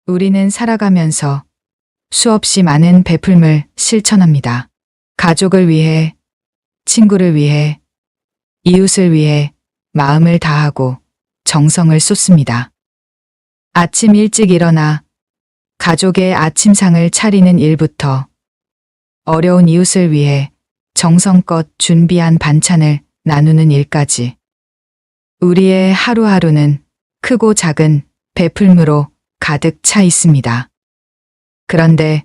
우리는 살아가면서 수없이 많은 베풀물 실천합니다. 가족을 위해, 친구를 위해, 이웃을 위해 마음을 다하고 정성을 쏟습니다. 아침 일찍 일어나 가족의 아침상을 차리는 일부터 어려운 이웃을 위해 정성껏 준비한 반찬을 나누는 일까지 우리의 하루하루는 크고 작은 베풀무로 가득 차 있습니다. 그런데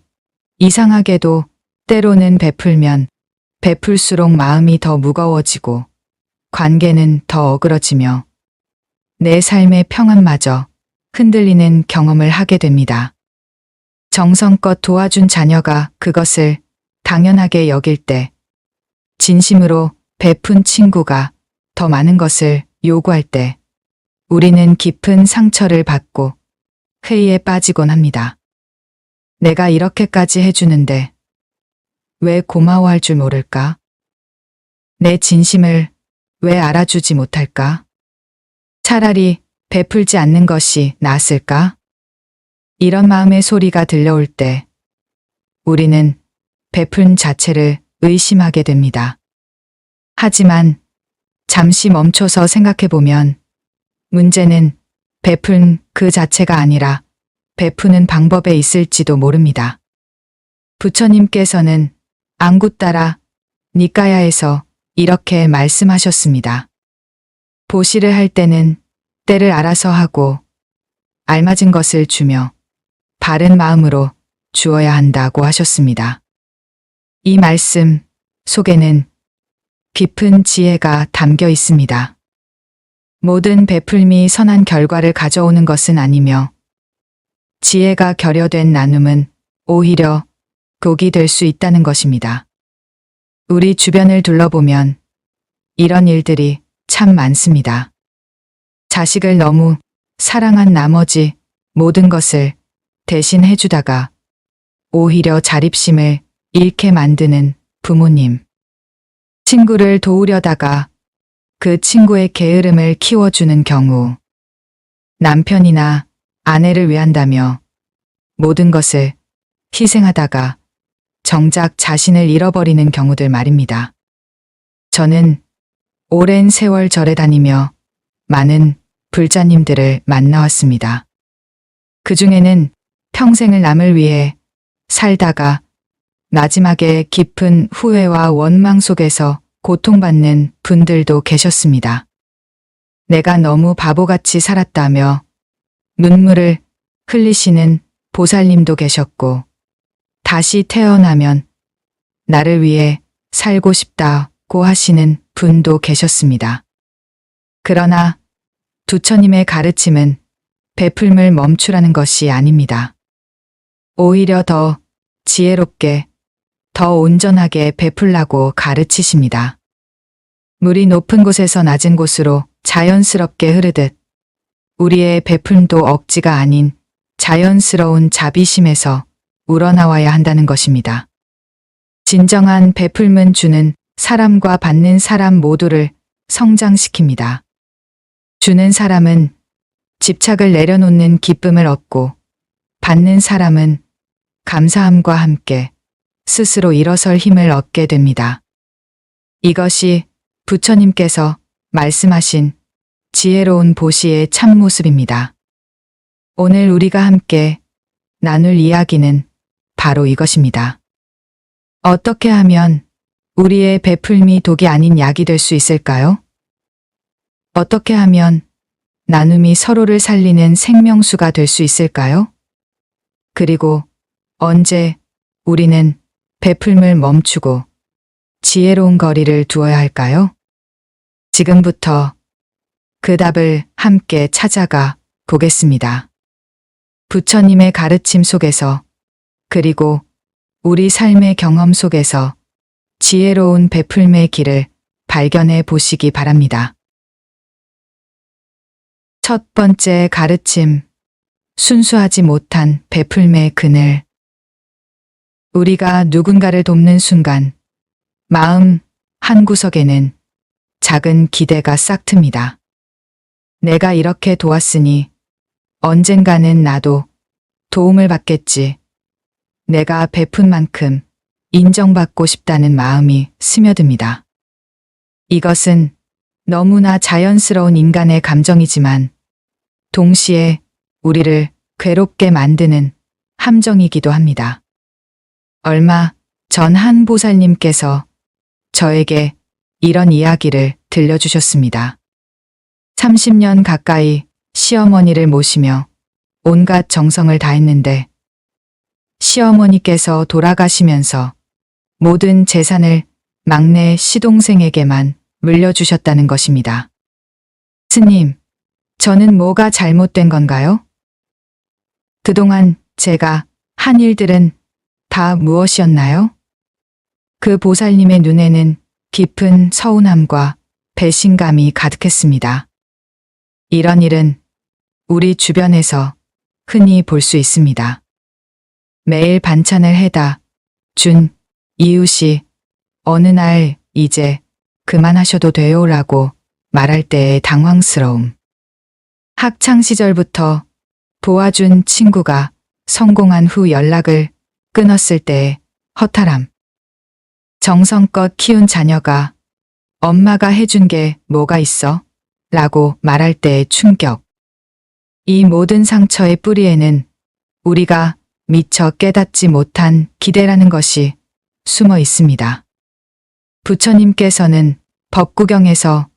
이상하게도 때로는 베풀면 베풀수록 마음이 더 무거워지고 관계는 더 어그러지며 내 삶의 평안마저 흔들리는 경험을 하게 됩니다. 정성껏 도와준 자녀가 그것을 당연하게 여길 때, 진심으로 베푼 친구가 더 많은 것을 요구할 때, 우리는 깊은 상처를 받고 회의에 빠지곤 합니다. 내가 이렇게까지 해주는데 왜 고마워할 줄 모를까? 내 진심을 왜 알아주지 못할까? 차라리 베풀지 않는 것이 나았을까? 이런 마음의 소리가 들려올 때 우리는 베푼 자체를 의심하게 됩니다. 하지만 잠시 멈춰서 생각해보면 문제는 베푼 그 자체가 아니라 베푸는 방법에 있을지도 모릅니다. 부처님께서는 앙구따라 니까야에서 이렇게 말씀하셨습니다. 보시를 할 때는 때를 알아서 하고 알맞은 것을 주며 바른 마음으로 주어야 한다고 하셨습니다. 이 말씀 속에는 깊은 지혜가 담겨 있습니다. 모든 베풀미 선한 결과를 가져오는 것은 아니며 지혜가 결여된 나눔은 오히려 독이 될 수 있다는 것입니다. 우리 주변을 둘러보면 이런 일들이 참 많습니다. 자식을 너무 사랑한 나머지 모든 것을 대신 해주다가 오히려 자립심을 잃게 만드는 부모님. 친구를 도우려다가 그 친구의 게으름을 키워주는 경우. 남편이나 아내를 위한다며 모든 것을 희생하다가 정작 자신을 잃어버리는 경우들 말입니다. 저는 오랜 세월 절에 다니며 많은 불자님들을 만나왔습니다. 그 중에는 평생을 남을 위해 살다가 마지막에 깊은 후회와 원망 속에서 고통받는 분들도 계셨습니다. 내가 너무 바보같이 살았다며 눈물을 흘리시는 보살님도 계셨고, 다시 태어나면 나를 위해 살고 싶다고 하시는 분도 계셨습니다. 그러나 부처님의 가르침은 베풀물 멈추라는 것이 아닙니다. 오히려 더 지혜롭게, 더 온전하게 베풀라고 가르치십니다. 물이 높은 곳에서 낮은 곳으로 자연스럽게 흐르듯 우리의 베풀도 억지가 아닌 자연스러운 자비심에서 우러나와야 한다는 것입니다. 진정한 베풀문 주는 사람과 받는 사람 모두를 성장시킵니다. 주는 사람은 집착을 내려놓는 기쁨을 얻고 받는 사람은 감사함과 함께 스스로 일어설 힘을 얻게 됩니다. 이것이 부처님께서 말씀하신 지혜로운 보시의 참모습입니다. 오늘 우리가 함께 나눌 이야기는 바로 이것입니다. 어떻게 하면 우리의 베풀미 독이 아닌 약이 될 수 있을까요? 어떻게 하면 나눔이 서로를 살리는 생명수가 될 수 있을까요? 그리고 언제 우리는 베풀물 멈추고 지혜로운 거리를 두어야 할까요? 지금부터 그 답을 함께 찾아가 보겠습니다. 부처님의 가르침 속에서, 그리고 우리 삶의 경험 속에서 지혜로운 베풀매의 길을 발견해 보시기 바랍니다. 첫 번째 가르침, 순수하지 못한 베풀매의 그늘. 우리가 누군가를 돕는 순간 마음 한구석에는 작은 기대가 싹틉니다. 내가 이렇게 도왔으니 언젠가는 나도 도움을 받겠지. 내가 베푼 만큼 인정받고 싶다는 마음이 스며듭니다. 이것은 너무나 자연스러운 인간의 감정이지만 동시에 우리를 괴롭게 만드는 함정이기도 합니다. 얼마 전 한 보살님께서 저에게 이런 이야기를 들려주셨습니다. 30년 가까이 시어머니를 모시며 온갖 정성을 다했는데 시어머니께서 돌아가시면서 모든 재산을 막내 시동생에게만 물려주셨다는 것입니다. 스님, 저는 뭐가 잘못된 건가요? 그동안 제가 한 일들은 다 무엇이었나요? 그 보살님의 눈에는 깊은 서운함과 배신감이 가득했습니다. 이런 일은 우리 주변에서 흔히 볼 수 있습니다. 매일 반찬을 해다 준 이웃이 어느 날 이제 그만하셔도 돼요라고 말할 때의 당황스러움. 학창시절부터 도와준 친구가 성공한 후 연락을 끊었을 때의 허탈함. 정성껏 키운 자녀가 엄마가 해준 게 뭐가 있어? 라고 말할 때의 충격. 이 모든 상처의 뿌리에는 우리가 미처 깨닫지 못한 기대라는 것이 숨어 있습니다. 부처님께서는 법구경에서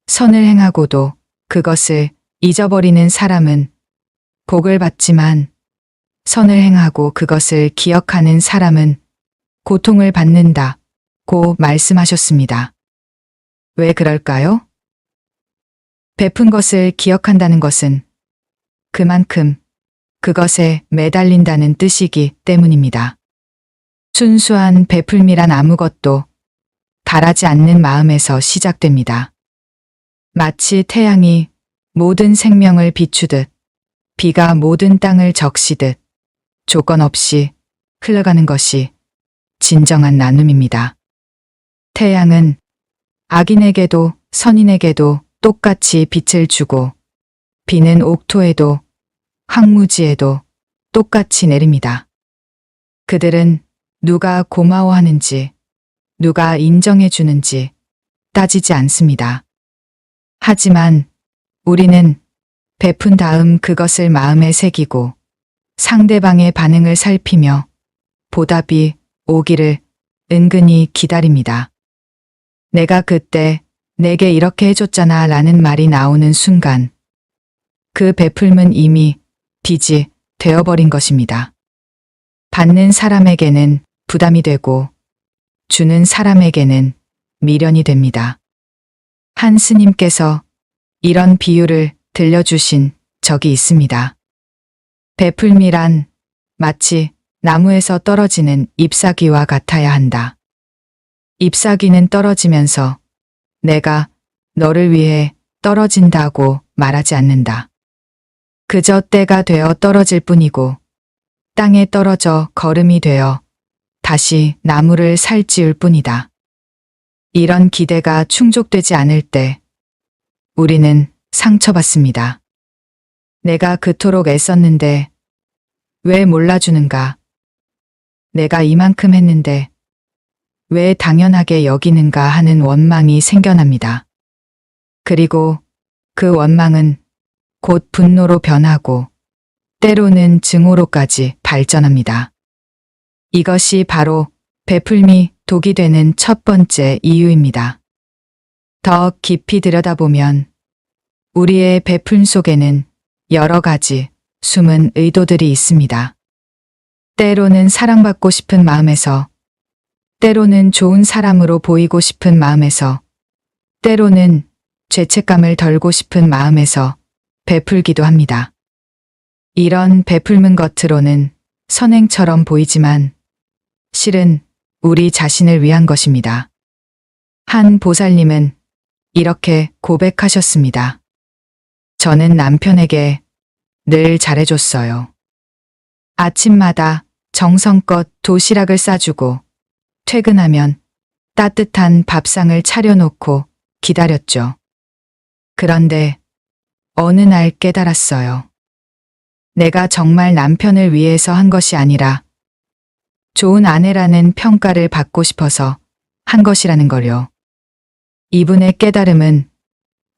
선을 행하고도 그것을 잊어버리는 사람은 복을 받지만 선을 행하고 그것을 기억하는 사람은 고통을 받는다고 말씀하셨습니다. 왜 그럴까요? 베푼 것을 기억한다는 것은 그만큼 그것에 매달린다는 뜻이기 때문입니다. 순수한 베풀미란 아무것도 바라지 않는 마음에서 시작됩니다. 마치 태양이 모든 생명을 비추듯 비가 모든 땅을 적시듯 조건 없이 흘러가는 것이 진정한 나눔입니다. 태양은 악인에게도 선인에게도 똑같이 빛을 주고 비는 옥토에도 황무지에도 똑같이 내립니다. 그들은 누가 고마워하는지 누가 인정해 주는지 따지지 않습니다. 하지만 우리는 베푼 다음 그것을 마음에 새기고 상대방의 반응을 살피며 보답이 오기를 은근히 기다립니다. 내가 그때 내게 이렇게 해줬잖아 라는 말이 나오는 순간 그 베풀음은 이미 빚이 되어버린 것입니다. 받는 사람에게는 부담이 되고 주는 사람에게는 미련이 됩니다. 한 스님께서 이런 비유를 들려주신 적이 있습니다. 베풀미란 마치 나무에서 떨어지는 잎사귀와 같아야 한다. 잎사귀는 떨어지면서 내가 너를 위해 떨어진다고 말하지 않는다. 그저 때가 되어 떨어질 뿐이고 땅에 떨어져 거름이 되어 다시 나무를 살찌울 뿐이다. 이런 기대가 충족되지 않을 때 우리는 상처받습니다. 내가 그토록 애썼는데 왜 몰라주는가? 내가 이만큼 했는데 왜 당연하게 여기는가 하는 원망이 생겨납니다. 그리고 그 원망은 곧 분노로 변하고 때로는 증오로까지 발전합니다. 이것이 바로 베풀미 독이 되는 첫 번째 이유입니다. 더 깊이 들여다보면 우리의 베풀 속에는 여러 가지 숨은 의도들이 있습니다. 때로는 사랑받고 싶은 마음에서, 때로는 좋은 사람으로 보이고 싶은 마음에서, 때로는 죄책감을 덜고 싶은 마음에서 베풀기도 합니다. 이런 베풀문 겉으로는 선행처럼 보이지만 실은 우리 자신을 위한 것입니다. 한 보살님은 이렇게 고백하셨습니다. 저는 남편에게 늘 잘해줬어요. 아침마다 정성껏 도시락을 싸주고 퇴근하면 따뜻한 밥상을 차려놓고 기다렸죠. 그런데 어느 날 깨달았어요. 내가 정말 남편을 위해서 한 것이 아니라 좋은 아내라는 평가를 받고 싶어서 한 것이라는 걸요. 이분의 깨달음은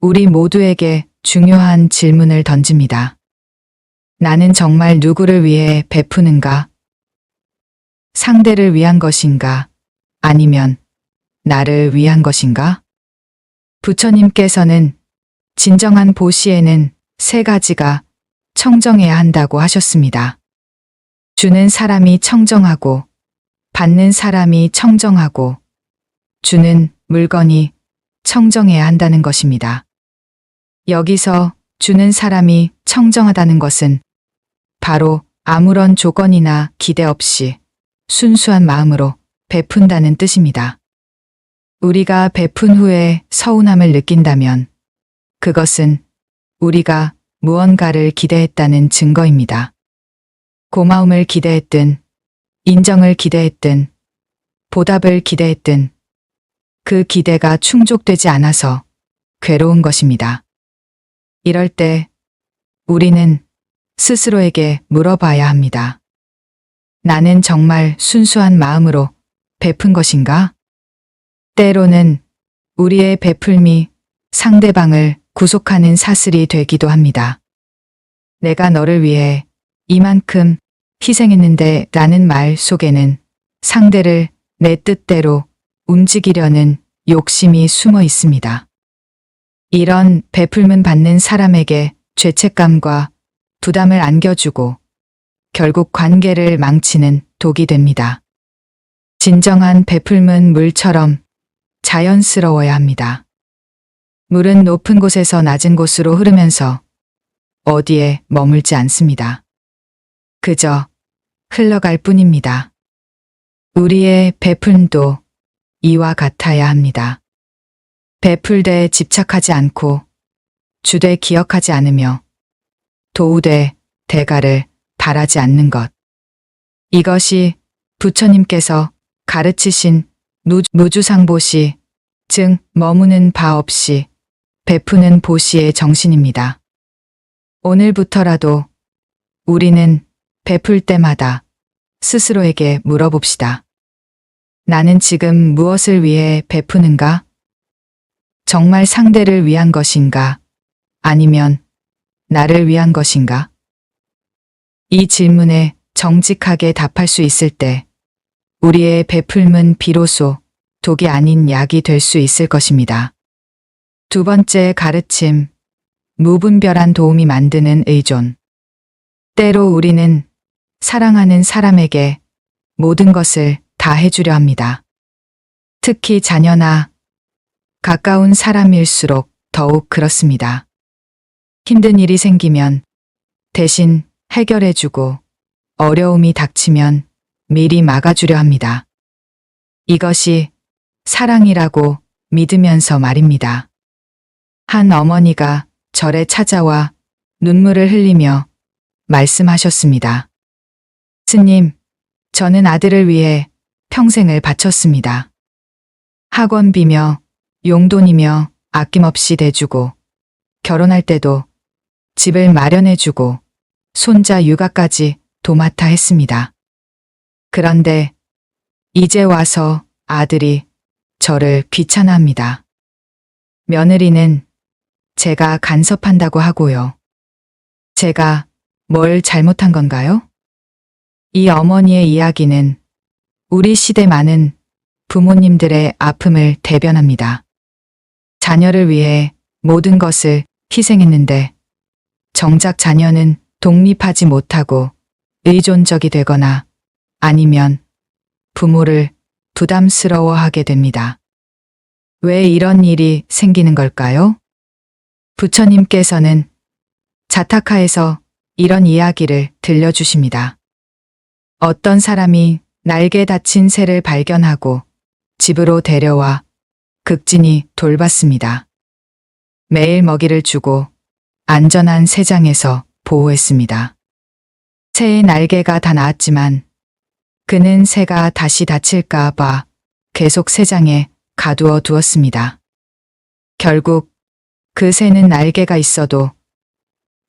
우리 모두에게 중요한 질문을 던집니다. 나는 정말 누구를 위해 베푸는가? 상대를 위한 것인가? 아니면 나를 위한 것인가? 부처님께서는 진정한 보시에는 세 가지가 청정해야 한다고 하셨습니다. 주는 사람이 청정하고, 받는 사람이 청정하고, 주는 물건이 청정해야 한다는 것입니다. 여기서 주는 사람이 청정하다는 것은 바로 아무런 조건이나 기대 없이 순수한 마음으로 베푼다는 뜻입니다. 우리가 베푼 후에 서운함을 느낀다면 그것은 우리가 무언가를 기대했다는 증거입니다. 고마움을 기대했든, 인정을 기대했든, 보답을 기대했든, 그 기대가 충족되지 않아서 괴로운 것입니다. 이럴 때 우리는 스스로에게 물어봐야 합니다. 나는 정말 순수한 마음으로 베푼 것인가? 때로는 우리의 베풀미 상대방을 구속하는 사슬이 되기도 합니다. 내가 너를 위해 이만큼 희생했는데 라는 말 속에는 상대를 내 뜻대로 움직이려는 욕심이 숨어 있습니다. 이런 베풀문 받는 사람에게 죄책감과 부담을 안겨주고 결국 관계를 망치는 독이 됩니다. 진정한 베풀문 물처럼 자연스러워야 합니다. 물은 높은 곳에서 낮은 곳으로 흐르면서 어디에 머물지 않습니다. 그저 흘러갈 뿐입니다. 우리의 베풀도 이와 같아야 합니다. 베풀되 집착하지 않고 주되 기억하지 않으며 도우되 대가를 바라지 않는 것. 이것이 부처님께서 가르치신 무주상보시, 즉 머무는 바 없이 베푸는 보시의 정신입니다. 오늘부터라도 우리는 베풀 때마다 스스로에게 물어봅시다. 나는 지금 무엇을 위해 베푸는가? 정말 상대를 위한 것인가? 아니면 나를 위한 것인가? 이 질문에 정직하게 답할 수 있을 때 우리의 베풀문 비로소 독이 아닌 약이 될 수 있을 것입니다. 두 번째 가르침, 무분별한 도움이 만드는 의존. 때로 우리는 사랑하는 사람에게 모든 것을 다 해주려 합니다. 특히 자녀나 가까운 사람일수록 더욱 그렇습니다. 힘든 일이 생기면 대신 해결해주고 어려움이 닥치면 미리 막아주려 합니다. 이것이 사랑이라고 믿으면서 말입니다. 한 어머니가 절에 찾아와 눈물을 흘리며 말씀하셨습니다. 스님, 저는 아들을 위해 평생을 바쳤습니다. 학원비며 용돈이며 아낌없이 대주고 결혼할 때도 집을 마련해주고 손자 육아까지 도맡아 했습니다. 그런데 이제 와서 아들이 저를 귀찮아합니다. 며느리는 제가 간섭한다고 하고요. 제가 뭘 잘못한 건가요? 이 어머니의 이야기는 우리 시대 많은 부모님들의 아픔을 대변합니다. 자녀를 위해 모든 것을 희생했는데 정작 자녀는 독립하지 못하고 의존적이 되거나 아니면 부모를 부담스러워하게 됩니다. 왜 이런 일이 생기는 걸까요? 부처님께서는 자타카에서 이런 이야기를 들려주십니다. 어떤 사람이 날개 다친 새를 발견하고 집으로 데려와 극진히 돌봤습니다. 매일 먹이를 주고 안전한 새장에서 보호했습니다. 새의 날개가 다 나았지만 그는 새가 다시 다칠까 봐 계속 새장에 가두어 두었습니다. 결국 그 새는 날개가 있어도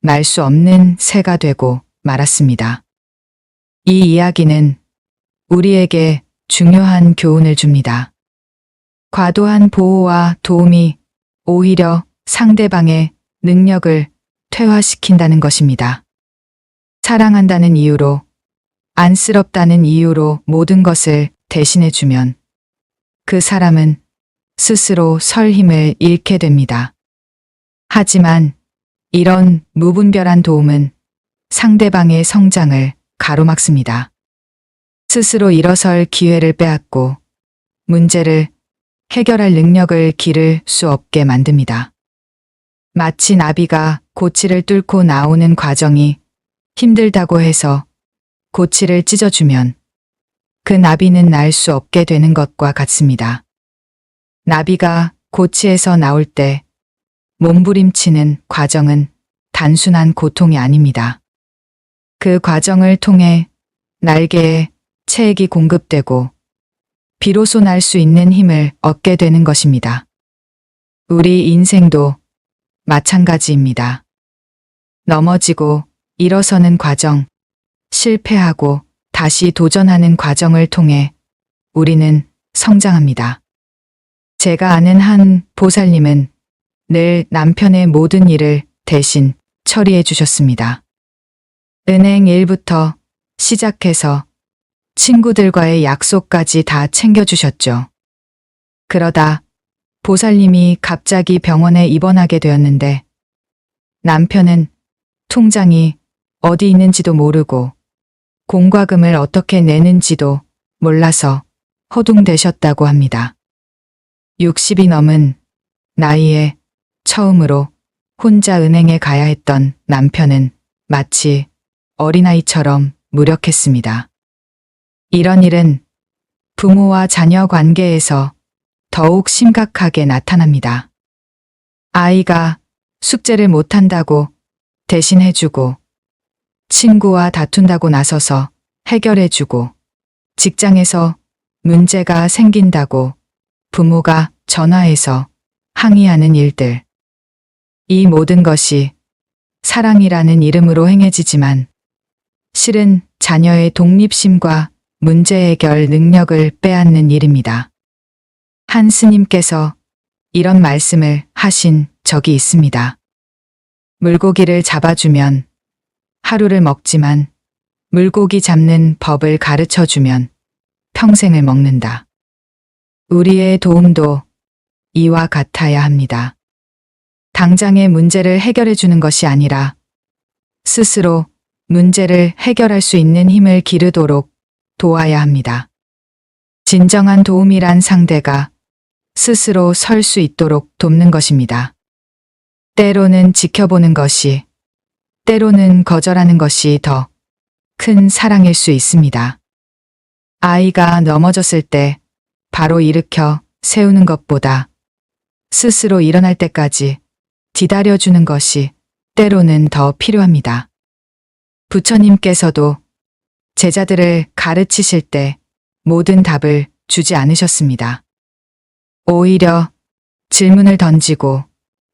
날 수 없는 새가 되고 말았습니다. 이 이야기는 우리에게 중요한 교훈을 줍니다. 과도한 보호와 도움이 오히려 상대방의 능력을 퇴화시킨다는 것입니다. 사랑한다는 이유로, 안쓰럽다는 이유로 모든 것을 대신해주면 그 사람은 스스로 설 힘을 잃게 됩니다. 하지만 이런 무분별한 도움은 상대방의 성장을 가로막습니다. 스스로 일어설 기회를 빼앗고 문제를 해결할 능력을 기를 수 없게 만듭니다. 마치 나비가 고치를 뚫고 나오는 과정이 힘들다고 해서 고치를 찢어주면 그 나비는 날 수 없게 되는 것과 같습니다. 나비가 고치에서 나올 때 몸부림치는 과정은 단순한 고통이 아닙니다. 그 과정을 통해 날개에 체액이 공급되고 비로소 날 수 있는 힘을 얻게 되는 것입니다. 우리 인생도 마찬가지입니다. 넘어지고 일어서는 과정, 실패하고 다시 도전하는 과정을 통해 우리는 성장합니다. 제가 아는 한 보살님은 늘 남편의 모든 일을 대신 처리해 주셨습니다. 은행 일부터 시작해서 친구들과의 약속까지 다 챙겨주셨죠. 그러다 보살님이 갑자기 병원에 입원하게 되었는데 남편은 통장이 어디 있는지도 모르고 공과금을 어떻게 내는지도 몰라서 허둥대셨다고 합니다. 60이 넘은 나이에 처음으로 혼자 은행에 가야 했던 남편은 마치 어린아이처럼 무력했습니다. 이런 일은 부모와 자녀 관계에서 더욱 심각하게 나타납니다. 아이가 숙제를 못한다고 대신해주고, 친구와 다툰다고 나서서 해결해주고, 직장에서 문제가 생긴다고 부모가 전화해서 항의하는 일들. 이 모든 것이 사랑이라는 이름으로 행해지지만 실은 자녀의 독립심과 문제 해결 능력을 빼앗는 일입니다. 한 스님께서 이런 말씀을 하신 적이 있습니다. 물고기를 잡아주면 하루를 먹지만 물고기 잡는 법을 가르쳐주면 평생을 먹는다. 우리의 도움도 이와 같아야 합니다. 당장의 문제를 해결해 주는 것이 아니라 스스로 문제를 해결할 수 있는 힘을 기르도록 도와야 합니다. 진정한 도움이란 상대가 스스로 설 수 있도록 돕는 것입니다. 때로는 지켜보는 것이, 때로는 거절하는 것이 더 큰 사랑일 수 있습니다. 아이가 넘어졌을 때 바로 일으켜 세우는 것보다 스스로 일어날 때까지 기다려주는 것이 때로는 더 필요합니다. 부처님께서도 제자들을 가르치실 때 모든 답을 주지 않으셨습니다. 오히려 질문을 던지고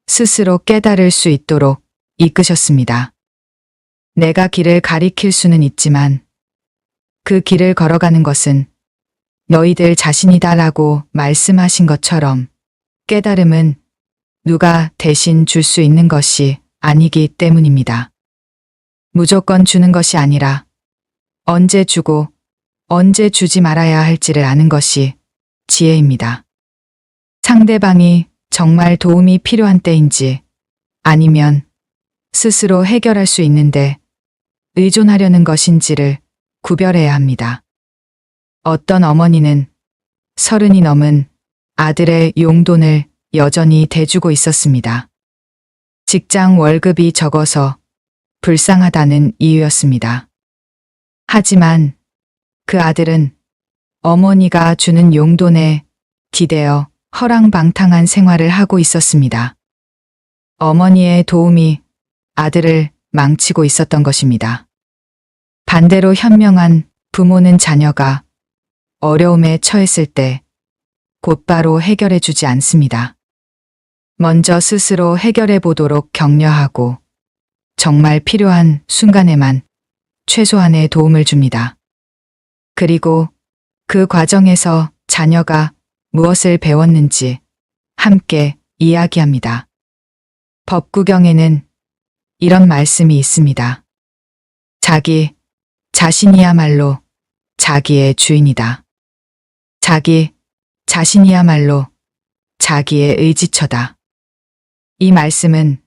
스스로 깨달을 수 있도록 이끄셨습니다. 내가 길을 가리킬 수는 있지만 그 길을 걸어가는 것은 너희들 자신이다라고 말씀하신 것처럼 깨달음은 누가 대신 줄 수 있는 것이 아니기 때문입니다. 무조건 주는 것이 아니라 언제 주고 언제 주지 말아야 할지를 아는 것이 지혜입니다. 상대방이 정말 도움이 필요한 때인지 아니면 스스로 해결할 수 있는데 의존하려는 것인지를 구별해야 합니다. 어떤 어머니는 30이 넘은 아들의 용돈을 여전히 대주고 있었습니다. 직장 월급이 적어서 불쌍하다는 이유였습니다. 하지만 그 아들은 어머니가 주는 용돈에 기대어 허랑방탕한 생활을 하고 있었습니다. 어머니의 도움이 아들을 망치고 있었던 것입니다. 반대로 현명한 부모는 자녀가 어려움에 처했을 때 곧바로 해결해 주지 않습니다. 먼저 스스로 해결해 보도록 격려하고 정말 필요한 순간에만 최소한의 도움을 줍니다. 그리고 그 과정에서 자녀가 무엇을 배웠는지 함께 이야기합니다. 법구경에는 이런 말씀이 있습니다. 자기 자신이야말로 자기의 주인이다. 자기 자신이야말로 자기의 의지처다. 이 말씀은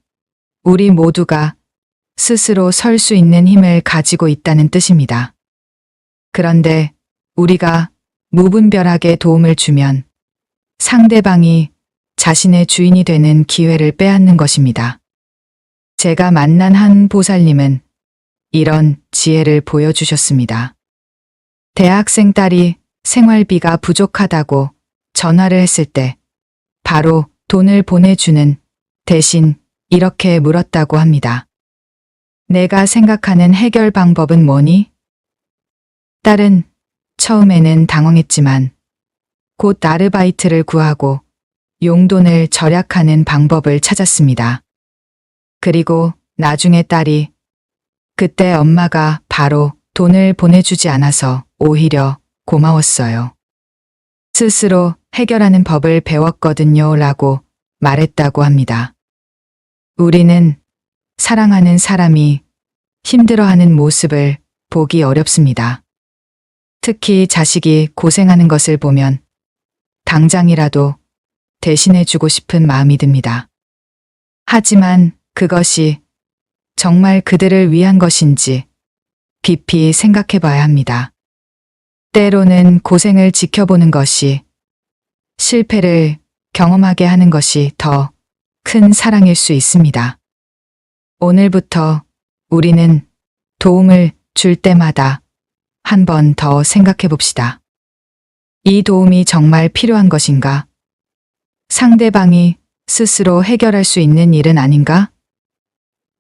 우리 모두가 스스로 설 수 있는 힘을 가지고 있다는 뜻입니다. 그런데 우리가 무분별하게 도움을 주면 상대방이 자신의 주인이 되는 기회를 빼앗는 것입니다. 제가 만난 한 보살님은 이런 지혜를 보여주셨습니다. 대학생 딸이 생활비가 부족하다고 전화를 했을 때 바로 돈을 보내주는 대신 이렇게 물었다고 합니다. 내가 생각하는 해결 방법은 뭐니? 딸은 처음에는 당황했지만 곧 아르바이트를 구하고 용돈을 절약하는 방법을 찾았습니다. 그리고 나중에 딸이 그때 엄마가 바로 돈을 보내주지 않아서 오히려 고마웠어요. 스스로 해결하는 법을 배웠거든요 라고 말했다고 합니다. 우리는 사랑하는 사람이 힘들어하는 모습을 보기 어렵습니다. 특히 자식이 고생하는 것을 보면 당장이라도 대신해주고 싶은 마음이 듭니다. 하지만 그것이 정말 그들을 위한 것인지 깊이 생각해 봐야 합니다. 때로는 고생을 지켜보는 것이 실패를 경험하게 하는 것이 더 큰 사랑일 수 있습니다. 오늘부터 우리는 도움을 줄 때마다 한 번 더 생각해 봅시다. 이 도움이 정말 필요한 것인가? 상대방이 스스로 해결할 수 있는 일은 아닌가?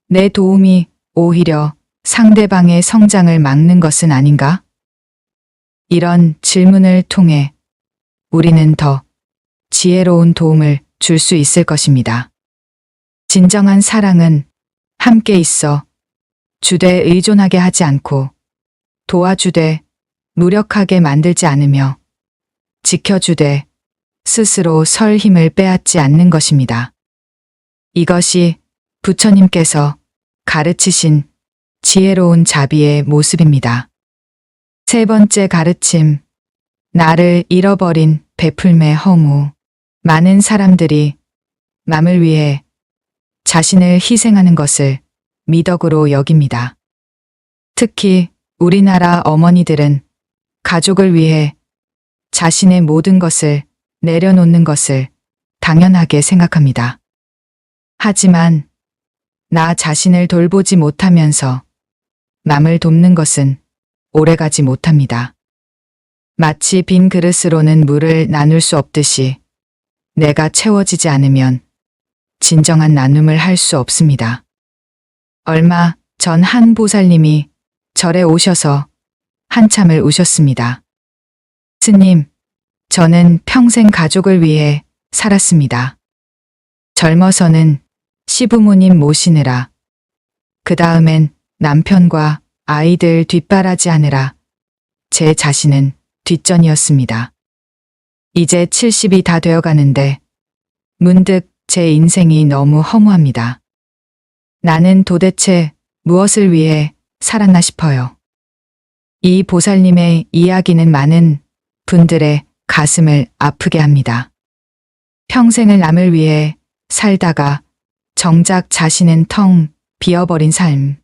내 도움이 오히려 상대방의 성장을 막는 것은 아닌가? 이런 질문을 통해 우리는 더 지혜로운 도움을 줄 수 있을 것입니다. 진정한 사랑은 함께 있어 주되 의존하게 하지 않고 도와주되 무력하게 만들지 않으며 지켜주되 스스로 설 힘을 빼앗지 않는 것입니다. 이것이 부처님께서 가르치신 지혜로운 자비의 모습입니다. 세 번째 가르침, 나를 잃어버린 베풀매 허무. 많은 사람들이 남을 위해 자신을 희생하는 것을 미덕으로 여깁니다. 특히 우리나라 어머니들은 가족을 위해 자신의 모든 것을 내려놓는 것을 당연하게 생각합니다. 하지만 나 자신을 돌보지 못하면서 남을 돕는 것은 오래가지 못합니다. 마치 빈 그릇으로는 물을 나눌 수 없듯이 내가 채워지지 않으면 진정한 나눔을 할 수 없습니다. 얼마 전 한 보살님이 절에 오셔서 한참을 우셨습니다. 스님, 저는 평생 가족을 위해 살았습니다. 젊어서는 시부모님 모시느라, 그 다음엔 남편과 아이들 뒷바라지하느라 제 자신은 뒷전이었습니다. 이제 70이 다 되어가는데 문득 제 인생이 너무 허무합니다. 나는 도대체 무엇을 위해 살았나 싶어요. 이 보살님의 이야기는 많은 분들의 가슴을 아프게 합니다. 평생을 남을 위해 살다가 정작 자신은 텅 비어버린 삶.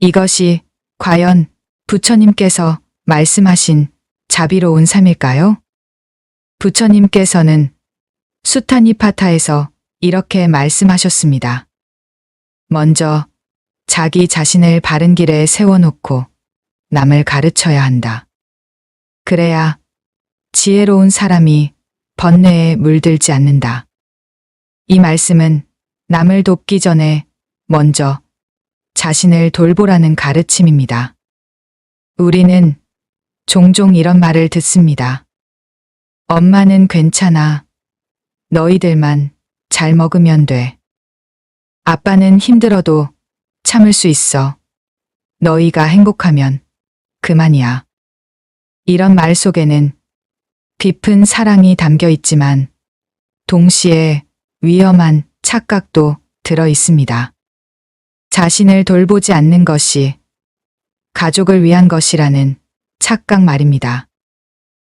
이것이 과연 부처님께서 말씀하신 자비로운 삶일까요? 부처님께서는 수타니파타에서 이렇게 말씀하셨습니다. 먼저 자기 자신을 바른 길에 세워놓고 남을 가르쳐야 한다. 그래야 지혜로운 사람이 번뇌에 물들지 않는다. 이 말씀은 남을 돕기 전에 먼저 자신을 돌보라는 가르침입니다. 우리는 종종 이런 말을 듣습니다. 엄마는 괜찮아. 너희들만 잘 먹으면 돼. 아빠는 힘들어도 참을 수 있어. 너희가 행복하면 그만이야. 이런 말 속에는 깊은 사랑이 담겨 있지만 동시에 위험한 착각도 들어 있습니다. 자신을 돌보지 않는 것이 가족을 위한 것이라는 착각 말입니다.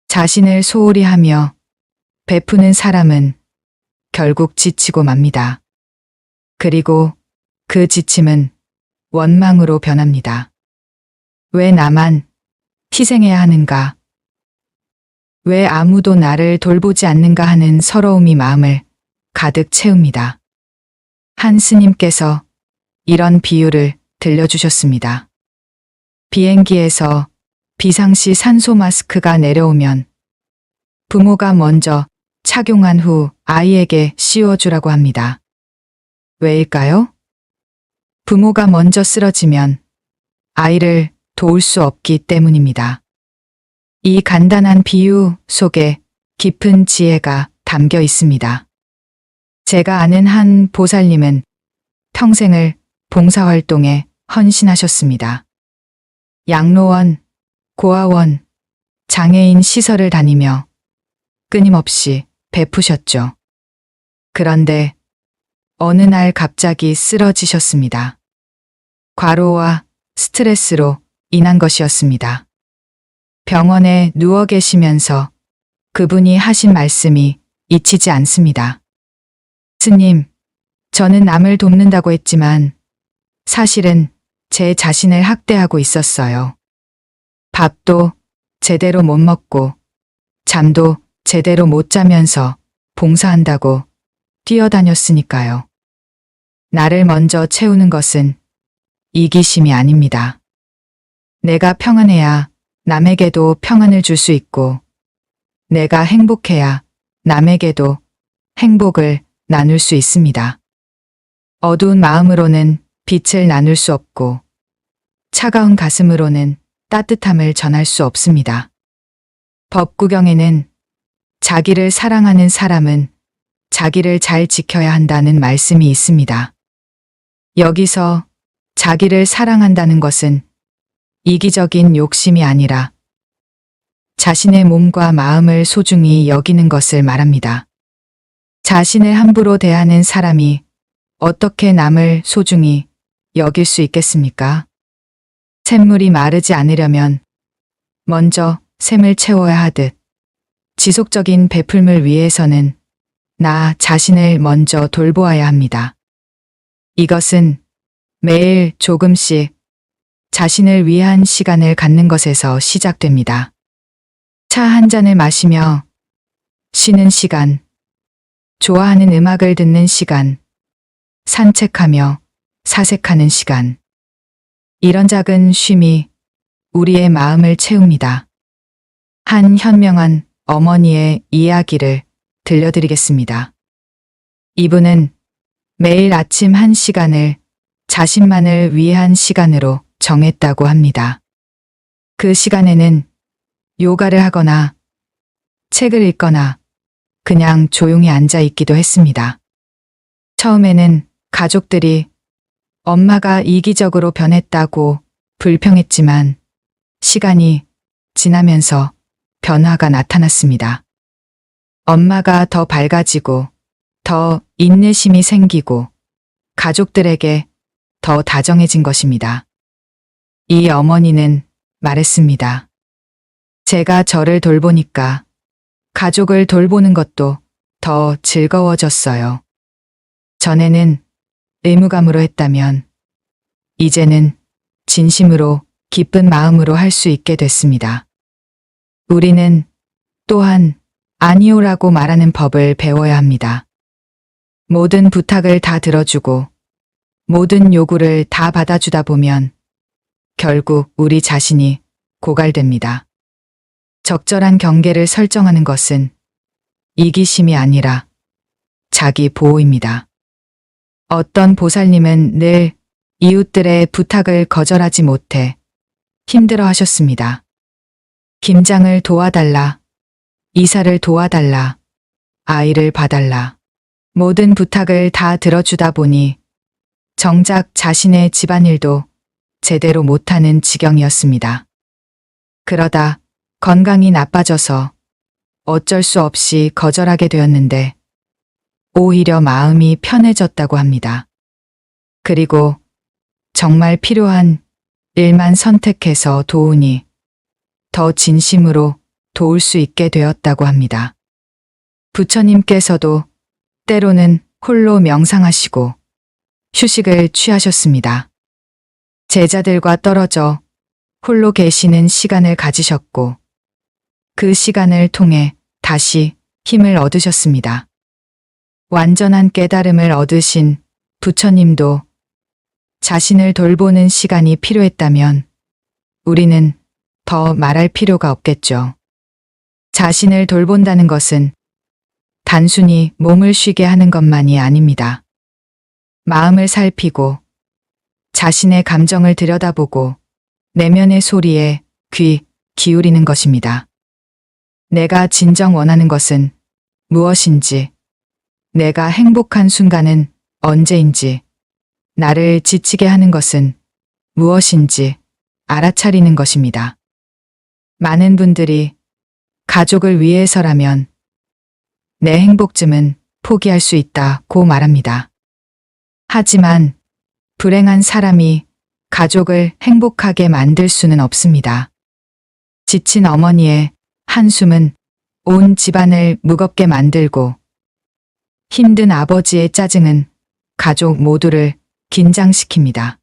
자신을 소홀히 하며 베푸는 사람은 결국 지치고 맙니다. 그리고 그 지침은 원망으로 변합니다. 왜 나만 희생해야 하는가? 왜 아무도 나를 돌보지 않는가 하는 서러움이 마음을 가득 채웁니다. 한 스님께서 이런 비유를 들려주셨습니다. 비행기에서 비상시 산소 마스크가 내려오면 부모가 먼저 착용한 후 아이에게 씌워주라고 합니다. 왜일까요? 부모가 먼저 쓰러지면 아이를 도울 수 없기 때문입니다. 이 간단한 비유 속에 깊은 지혜가 담겨 있습니다. 제가 아는 한 보살님은 평생을 봉사활동에 헌신하셨습니다. 양로원, 고아원, 장애인 시설을 다니며 끊임없이 베푸셨죠. 그런데 어느 날 갑자기 쓰러지셨습니다. 과로와 스트레스로 인한 것이었습니다. 병원에 누워 계시면서 그분이 하신 말씀이 잊히지 않습니다. 스님, 저는 남을 돕는다고 했지만 사실은 제 자신을 학대하고 있었어요. 밥도 제대로 못 먹고 잠도 제대로 못 자면서 봉사한다고 뛰어다녔으니까요. 나를 먼저 채우는 것은 이기심이 아닙니다. 내가 평안해야 남에게도 평안을 줄 수 있고 내가 행복해야 남에게도 행복을 나눌 수 있습니다. 어두운 마음으로는 빛을 나눌 수 없고 차가운 가슴으로는 따뜻함을 전할 수 없습니다. 법구경에는 자기를 사랑하는 사람은 자기를 잘 지켜야 한다는 말씀이 있습니다. 여기서 자기를 사랑한다는 것은 이기적인 욕심이 아니라 자신의 몸과 마음을 소중히 여기는 것을 말합니다. 자신을 함부로 대하는 사람이 어떻게 남을 소중히 여길 수 있겠습니까? 샘물이 마르지 않으려면 먼저 샘을 채워야 하듯 지속적인 베풀물 위해서는 나 자신을 먼저 돌보아야 합니다. 이것은 매일 조금씩 자신을 위한 시간을 갖는 것에서 시작됩니다. 차 한 잔을 마시며 쉬는 시간, 좋아하는 음악을 듣는 시간, 산책하며 사색하는 시간. 이런 작은 쉼이 우리의 마음을 채웁니다. 한 현명한 어머니의 이야기를 들려드리겠습니다. 이분은 매일 아침 1시간을 자신만을 위한 시간으로 정했다고 합니다. 그 시간에는 요가를 하거나 책을 읽거나 그냥 조용히 앉아 있기도 했습니다. 처음에는 가족들이 엄마가 이기적으로 변했다고 불평했지만 시간이 지나면서 변화가 나타났습니다. 엄마가 더 밝아지고 더 인내심이 생기고 가족들에게 더 다정해진 것입니다. 이 어머니는 말했습니다. 제가 저를 돌보니까 가족을 돌보는 것도 더 즐거워졌어요. 전에는 의무감으로 했다면 이제는 진심으로 기쁜 마음으로 할 수 있게 됐습니다. 우리는 또한 아니오라고 말하는 법을 배워야 합니다. 모든 부탁을 다 들어주고 모든 요구를 다 받아주다 보면 결국 우리 자신이 고갈됩니다. 적절한 경계를 설정하는 것은 이기심이 아니라 자기 보호입니다. 어떤 보살님은 늘 이웃들의 부탁을 거절하지 못해 힘들어 하셨습니다. 김장을 도와달라, 이사를 도와달라, 아이를 봐달라. 모든 부탁을 다 들어주다 보니 정작 자신의 집안일도 제대로 못하는 지경이었습니다. 그러다 건강이 나빠져서 어쩔 수 없이 거절하게 되었는데 오히려 마음이 편해졌다고 합니다. 그리고 정말 필요한 일만 선택해서 도우니 더 진심으로 도울 수 있게 되었다고 합니다. 부처님께서도 때로는 홀로 명상하시고 휴식을 취하셨습니다. 제자들과 떨어져 홀로 계시는 시간을 가지셨고 그 시간을 통해 다시 힘을 얻으셨습니다. 완전한 깨달음을 얻으신 부처님도 자신을 돌보는 시간이 필요했다면 우리는 더 말할 필요가 없겠죠. 자신을 돌본다는 것은 단순히 몸을 쉬게 하는 것만이 아닙니다. 마음을 살피고 자신의 감정을 들여다보고 내면의 소리에 귀 기울이는 것입니다. 내가 진정 원하는 것은 무엇인지, 내가 행복한 순간은 언제인지, 나를 지치게 하는 것은 무엇인지 알아차리는 것입니다. 많은 분들이 가족을 위해서라면 내 행복쯤은 포기할 수 있다고 말합니다. 하지만 불행한 사람이 가족을 행복하게 만들 수는 없습니다. 지친 어머니의 한숨은 온 집안을 무겁게 만들고 힘든 아버지의 짜증은 가족 모두를 긴장시킵니다.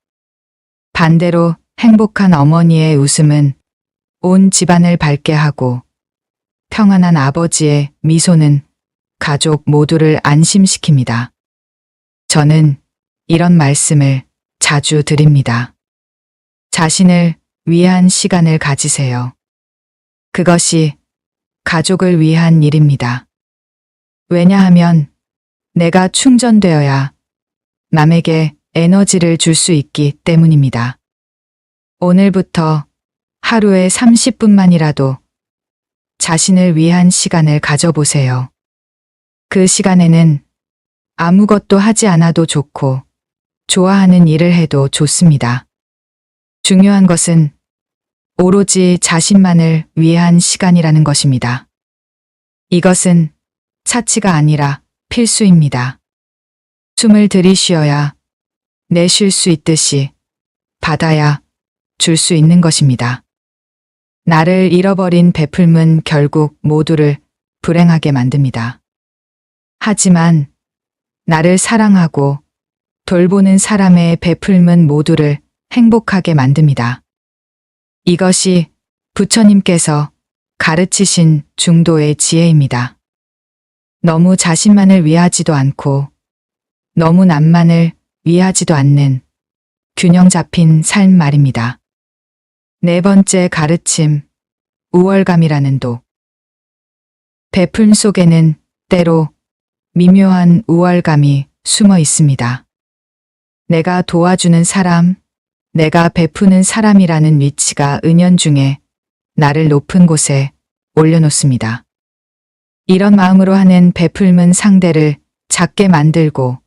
반대로 행복한 어머니의 웃음은 온 집안을 밝게 하고 평안한 아버지의 미소는 가족 모두를 안심시킵니다. 저는 이런 말씀을 자주 드립니다. 자신을 위한 시간을 가지세요. 그것이 가족을 위한 일입니다. 왜냐하면 내가 충전되어야 남에게 에너지를 줄 수 있기 때문입니다. 오늘부터 하루에 30분만이라도 자신을 위한 시간을 가져보세요. 그 시간에는 아무것도 하지 않아도 좋고 좋아하는 일을 해도 좋습니다. 중요한 것은 오로지 자신만을 위한 시간이라는 것입니다. 이것은 사치가 아니라 필수입니다. 숨을 들이쉬어야 내쉴 수 있듯이 받아야 줄 수 있는 것입니다. 나를 잃어버린 베풀음은 결국 모두를 불행하게 만듭니다. 하지만 나를 사랑하고 돌보는 사람의 베풀음은 모두를 행복하게 만듭니다. 이것이 부처님께서 가르치신 중도의 지혜입니다. 너무 자신만을 위하지도 않고 너무 남만을 위하지도 않는 균형 잡힌 삶 말입니다. 네 번째 가르침, 우월감이라는 도. 베풀 속에는 때로 미묘한 우월감이 숨어 있습니다. 내가 도와주는 사람, 내가 베푸는 사람이라는 위치가 은연중에 나를 높은 곳에 올려놓습니다. 이런 마음으로 하는 베풀음은 상대를 작게 만들고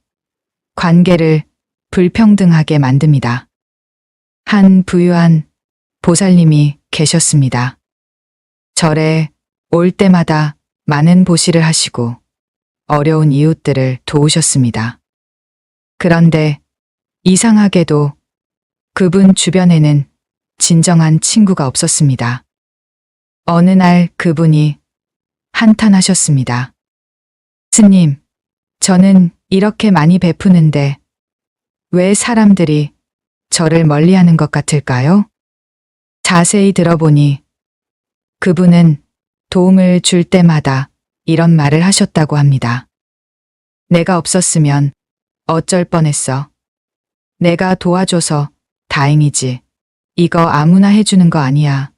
관계를 불평등하게 만듭니다. 한 부유한 보살님이 계셨습니다. 절에 올 때마다 많은 보시를 하시고 어려운 이웃들을 도우셨습니다. 그런데 이상하게도 그분 주변에는 진정한 친구가 없었습니다. 어느 날 그분이 한탄하셨습니다. 스님, 저는 이렇게 많이 베푸는데 왜 사람들이 저를 멀리하는 것 같을까요? 자세히 들어보니 그분은 도움을 줄 때마다 이런 말을 하셨다고 합니다. 내가 없었으면 어쩔 뻔했어. 내가 도와줘서 다행이지. 이거 아무나 해주는 거 아니야.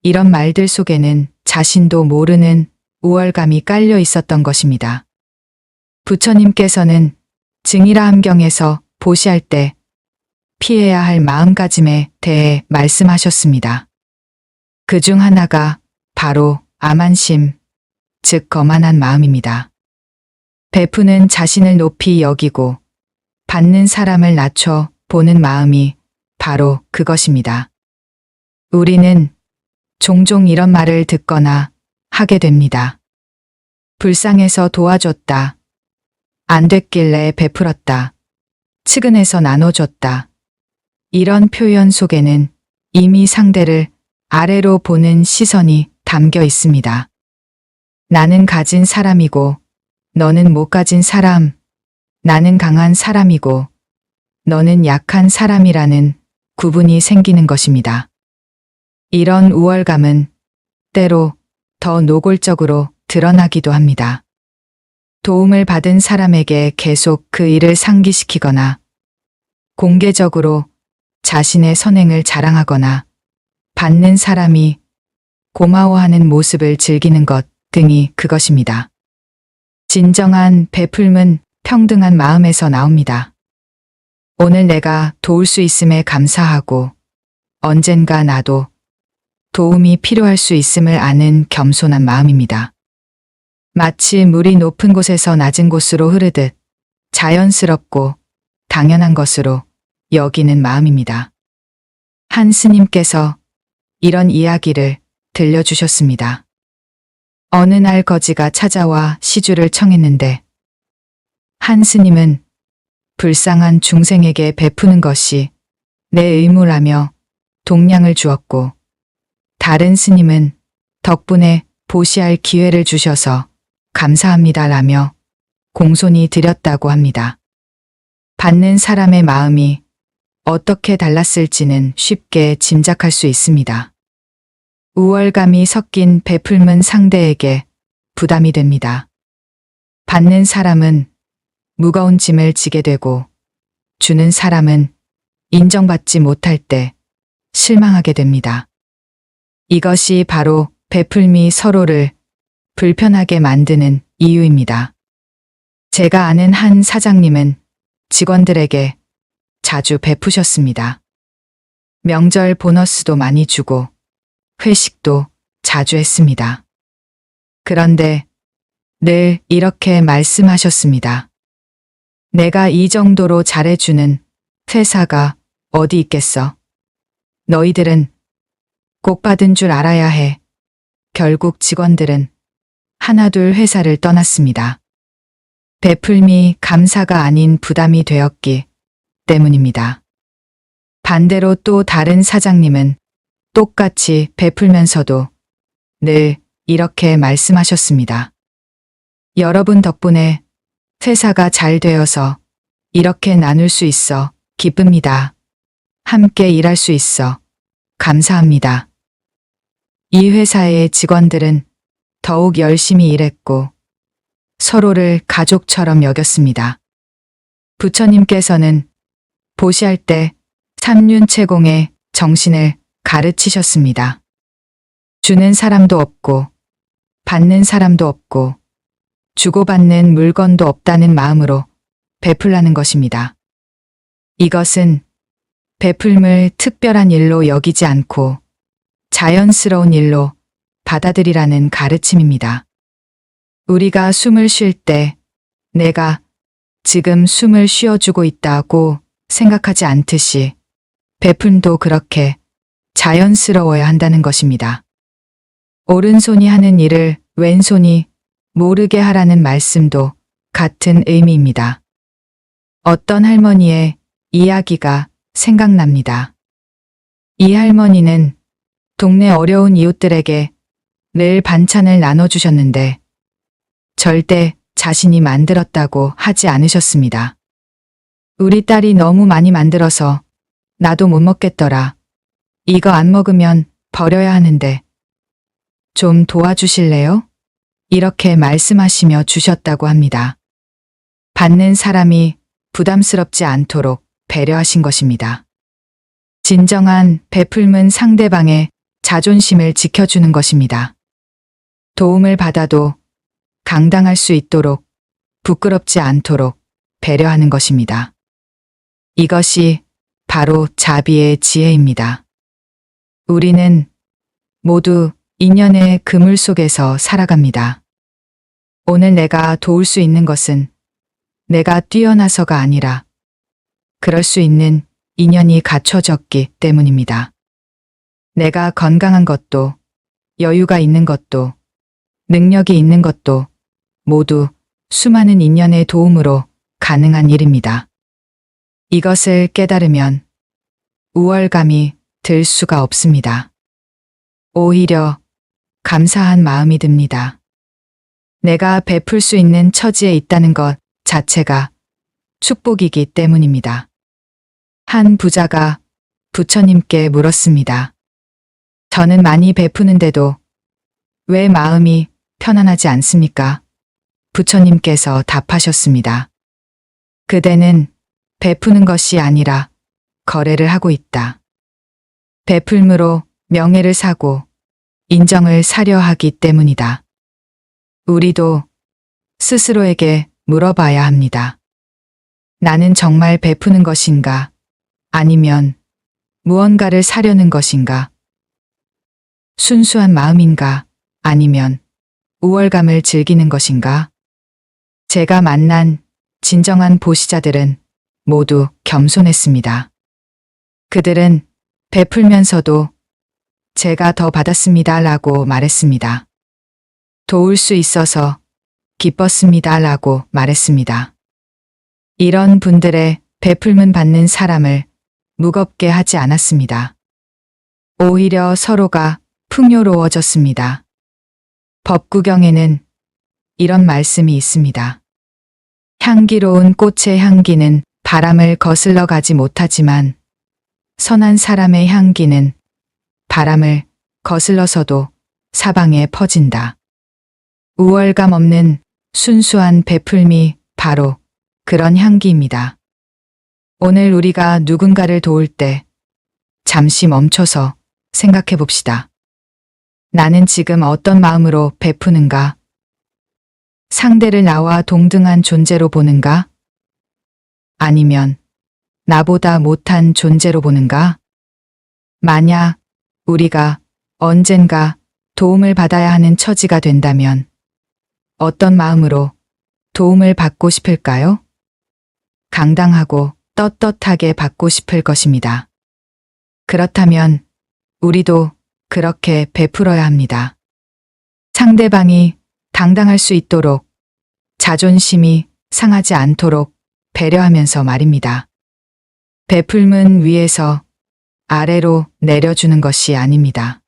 이런 말들 속에는 자신도 모르는 우월감이 깔려 있었던 것입니다. 부처님께서는 증이라 함경에서 보시할 때 피해야 할 마음가짐에 대해 말씀하셨습니다. 그 중 하나가 바로 아만심, 즉 거만한 마음입니다. 베푸는 자신을 높이 여기고 받는 사람을 낮춰 보는 마음이 바로 그것입니다. 우리는 종종 이런 말을 듣거나 하게 됩니다. 불쌍해서 도와줬다. 안 됐길래 베풀었다. 측은해서 나눠줬다. 이런 표현 속에는 이미 상대를 아래로 보는 시선이 담겨 있습니다. 나는 가진 사람이고 너는 못 가진 사람, 나는 강한 사람이고 너는 약한 사람이라는 구분이 생기는 것입니다. 이런 우월감은 때로 더 노골적으로 드러나기도 합니다. 도움을 받은 사람에게 계속 그 일을 상기시키거나 공개적으로 자신의 선행을 자랑하거나 받는 사람이 고마워하는 모습을 즐기는 것 등이 그것입니다. 진정한 베풀음은 평등한 마음에서 나옵니다. 오늘 내가 도울 수 있음에 감사하고 언젠가 나도 도움이 필요할 수 있음을 아는 겸손한 마음입니다. 마치 물이 높은 곳에서 낮은 곳으로 흐르듯 자연스럽고 당연한 것으로 여기는 마음입니다. 한 스님께서 이런 이야기를 들려주셨습니다. 어느 날 거지가 찾아와 시주를 청했는데 한 스님은 불쌍한 중생에게 베푸는 것이 내 의무라며 동량을 주었고 다른 스님은 덕분에 보시할 기회를 주셔서 감사합니다라며 공손히 드렸다고 합니다. 받는 사람의 마음이 어떻게 달랐을지는 쉽게 짐작할 수 있습니다. 우월감이 섞인 베풀음은 상대에게 부담이 됩니다. 받는 사람은 무거운 짐을 지게 되고 주는 사람은 인정받지 못할 때 실망하게 됩니다. 이것이 바로 베풀음이 서로를 불편하게 만드는 이유입니다. 제가 아는 한 사장님은 직원들에게 자주 베푸셨습니다. 명절 보너스도 많이 주고 회식도 자주 했습니다. 그런데 늘 이렇게 말씀하셨습니다. 내가 이 정도로 잘해주는 회사가 어디 있겠어? 너희들은 꼭 받은 줄 알아야 해. 결국 직원들은 하나둘 회사를 떠났습니다. 베풀음이 감사가 아닌 부담이 되었기 때문입니다. 반대로 또 다른 사장님은 똑같이 베풀면서도 늘 이렇게 말씀하셨습니다. 여러분 덕분에 회사가 잘 되어서 이렇게 나눌 수 있어 기쁩니다. 함께 일할 수 있어 감사합니다. 이 회사의 직원들은 더욱 열심히 일했고 서로를 가족처럼 여겼습니다. 부처님께서는 보시할 때 삼륜체공의 정신을 가르치셨습니다. 주는 사람도 없고 받는 사람도 없고 주고받는 물건도 없다는 마음으로 베풀라는 것입니다. 이것은 베풀음을 특별한 일로 여기지 않고 자연스러운 일로 받아들이라는 가르침입니다. 우리가 숨을 쉴 때 내가 지금 숨을 쉬어주고 있다고 생각하지 않듯이 베풀음도 그렇게 자연스러워야 한다는 것입니다. 오른손이 하는 일을 왼손이 모르게 하라는 말씀도 같은 의미입니다. 어떤 할머니의 이야기가 생각납니다. 이 할머니는 동네 어려운 이웃들에게 늘 반찬을 나눠주셨는데 절대 자신이 만들었다고 하지 않으셨습니다. 우리 딸이 너무 많이 만들어서 나도 못 먹겠더라. 이거 안 먹으면 버려야 하는데 좀 도와주실래요? 이렇게 말씀하시며 주셨다고 합니다. 받는 사람이 부담스럽지 않도록 배려하신 것입니다. 진정한 베풀음은 상대방의 자존심을 지켜주는 것입니다. 도움을 받아도 강당할 수 있도록 부끄럽지 않도록 배려하는 것입니다. 이것이 바로 자비의 지혜입니다. 우리는 모두 인연의 그물 속에서 살아갑니다. 오늘 내가 도울 수 있는 것은 내가 뛰어나서가 아니라 그럴 수 있는 인연이 갖춰졌기 때문입니다. 내가 건강한 것도, 여유가 있는 것도, 능력이 있는 것도 모두 수많은 인연의 도움으로 가능한 일입니다. 이것을 깨달으면 우월감이 들 수가 없습니다. 오히려 감사한 마음이 듭니다. 내가 베풀 수 있는 처지에 있다는 것 자체가 축복이기 때문입니다. 한 부자가 부처님께 물었습니다. 저는 많이 베푸는데도 왜 마음이 편안하지 않습니까? 부처님께서 답하셨습니다. 그대는 베푸는 것이 아니라 거래를 하고 있다. 베풀므로 명예를 사고 인정을 사려 하기 때문이다. 우리도 스스로에게 물어봐야 합니다. 나는 정말 베푸는 것인가? 아니면 무언가를 사려는 것인가? 순수한 마음인가? 아니면 우월감을 즐기는 것인가? 제가 만난 진정한 보시자들은 모두 겸손했습니다. 그들은 베풀면서도 제가 더 받았습니다 라고 말했습니다. 도울 수 있어서 기뻤습니다 라고 말했습니다. 이런 분들의 베풀문 받는 사람을 무겁게 하지 않았습니다. 오히려 서로가 풍요로워졌습니다. 법구경에는 이런 말씀이 있습니다. 향기로운 꽃의 향기는 바람을 거슬러 가지 못하지만 선한 사람의 향기는 바람을 거슬러서도 사방에 퍼진다. 우월감 없는 순수한 베풀미 바로 그런 향기입니다. 오늘 우리가 누군가를 도울 때 잠시 멈춰서 생각해 봅시다. 나는 지금 어떤 마음으로 베푸는가? 상대를 나와 동등한 존재로 보는가? 아니면 나보다 못한 존재로 보는가? 만약 우리가 언젠가 도움을 받아야 하는 처지가 된다면 어떤 마음으로 도움을 받고 싶을까요? 강당하고 떳떳하게 받고 싶을 것입니다. 그렇다면 우리도 그렇게 베풀어야 합니다. 상대방이 당당할 수 있도록 자존심이 상하지 않도록 배려하면서 말입니다. 베풀문 위에서 아래로 내려주는 것이 아닙니다.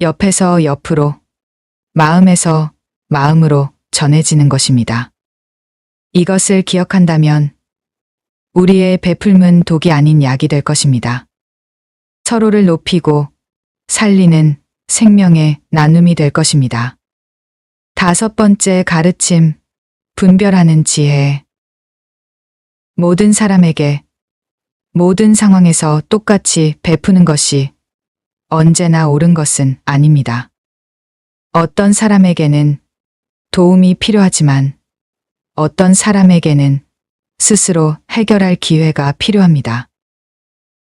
옆에서 옆으로, 마음에서 마음으로 전해지는 것입니다. 이것을 기억한다면 우리의 베풀문 독이 아닌 약이 될 것입니다. 서로를 높이고 살리는 생명의 나눔이 될 것입니다. 5번째 가르침, 분별하는 지혜. 모든 사람에게 모든 상황에서 똑같이 베푸는 것이 언제나 옳은 것은 아닙니다. 어떤 사람에게는 도움이 필요하지만 어떤 사람에게는 스스로 해결할 기회가 필요합니다.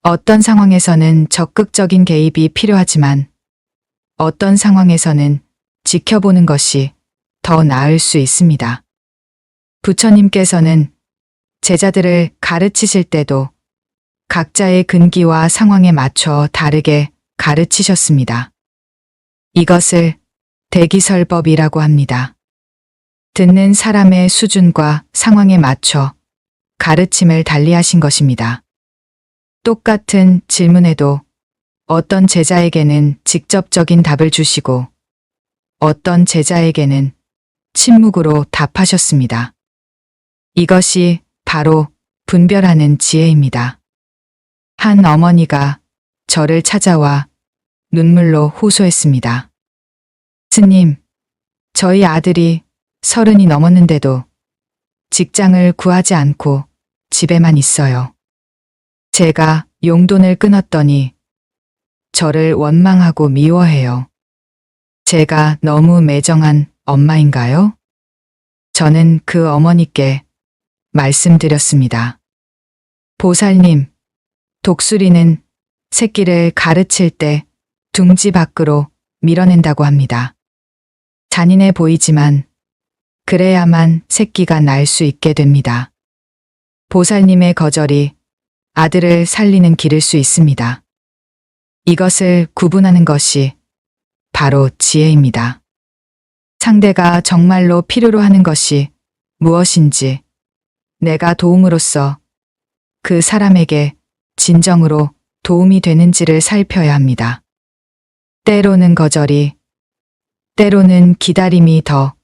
어떤 상황에서는 적극적인 개입이 필요하지만 어떤 상황에서는 지켜보는 것이 더 나을 수 있습니다. 부처님께서는 제자들을 가르치실 때도 각자의 근기와 상황에 맞춰 다르게 가르치셨습니다. 이것을 대기설법이라고 합니다. 듣는 사람의 수준과 상황에 맞춰 가르침을 달리하신 것입니다. 똑같은 질문에도 어떤 제자에게는 직접적인 답을 주시고 어떤 제자에게는 침묵으로 답하셨습니다. 이것이 바로 분별하는 지혜입니다. 한 어머니가 저를 찾아와 눈물로 호소했습니다. 스님, 저희 아들이 30이 넘었는데도 직장을 구하지 않고 집에만 있어요. 제가 용돈을 끊었더니 저를 원망하고 미워해요. 제가 너무 매정한 엄마인가요? 저는 그 어머니께 말씀드렸습니다. 보살님, 독수리는 새끼를 가르칠 때 둥지 밖으로 밀어낸다고 합니다. 잔인해 보이지만 그래야만 새끼가 날 수 있게 됩니다. 보살님의 거절이 아들을 살리는 길일 수 있습니다. 이것을 구분하는 것이 바로 지혜입니다. 상대가 정말로 필요로 하는 것이 무엇인지 내가 도움으로써 그 사람에게 진정으로 도움이 되는지를 살펴야 합니다. 때로는 거절이, 때로는 기다림이 더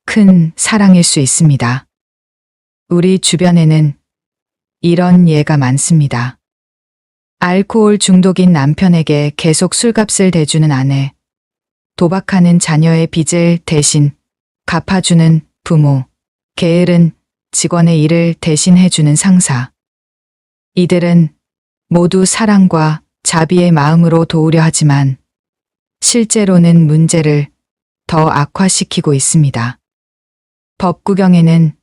큰 사랑일 수 있습니다. 우리 주변에는 이런 예가 많습니다. 알코올 중독인 남편에게 계속 술값을 대주는 아내, 도박하는 자녀의 빚을 대신 갚아주는 부모, 게으른 직원의 일을 대신해주는 상사. 이들은 모두 사랑과 자비의 마음으로 도우려 하지만 실제로는 문제를 더 악화시키고 있습니다. 법구경에는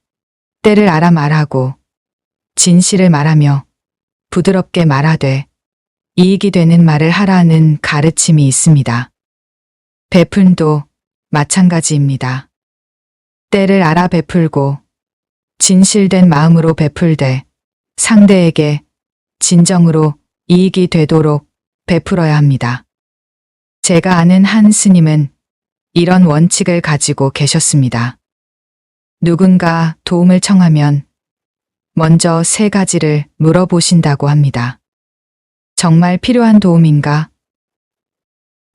때를 알아 말하고 진실을 말하며 부드럽게 말하되 이익이 되는 말을 하라는 가르침이 있습니다. 베풀도 마찬가지입니다. 때를 알아 베풀고 진실된 마음으로 베풀되 상대에게 진정으로 이익이 되도록 베풀어야 합니다. 제가 아는 한 스님은 이런 원칙을 가지고 계셨습니다. 누군가 도움을 청하면 먼저 3가지를 물어보신다고 합니다. 정말 필요한 도움인가?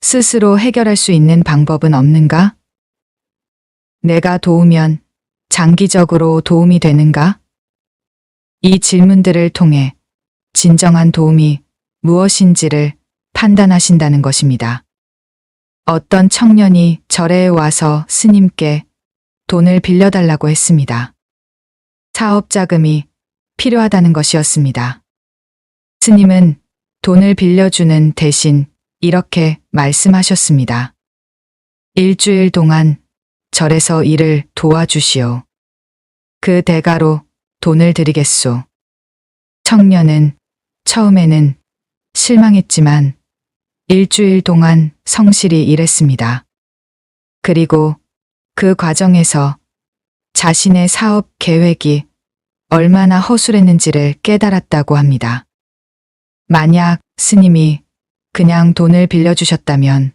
스스로 해결할 수 있는 방법은 없는가? 내가 도우면 장기적으로 도움이 되는가? 이 질문들을 통해 진정한 도움이 무엇인지를 판단하신다는 것입니다. 어떤 청년이 절에 와서 스님께 돈을 빌려달라고 했습니다. 사업 자금이 필요하다는 것이었습니다. 스님은 돈을 빌려주는 대신 이렇게 말씀하셨습니다. 일주일 동안 절에서 일을 도와주시오. 그 대가로 돈을 드리겠소. 청년은 처음에는 실망했지만 일주일 동안 성실히 일했습니다. 그리고 그 과정에서 자신의 사업 계획이 얼마나 허술했는지를 깨달았다고 합니다. 만약 스님이 그냥 돈을 빌려주셨다면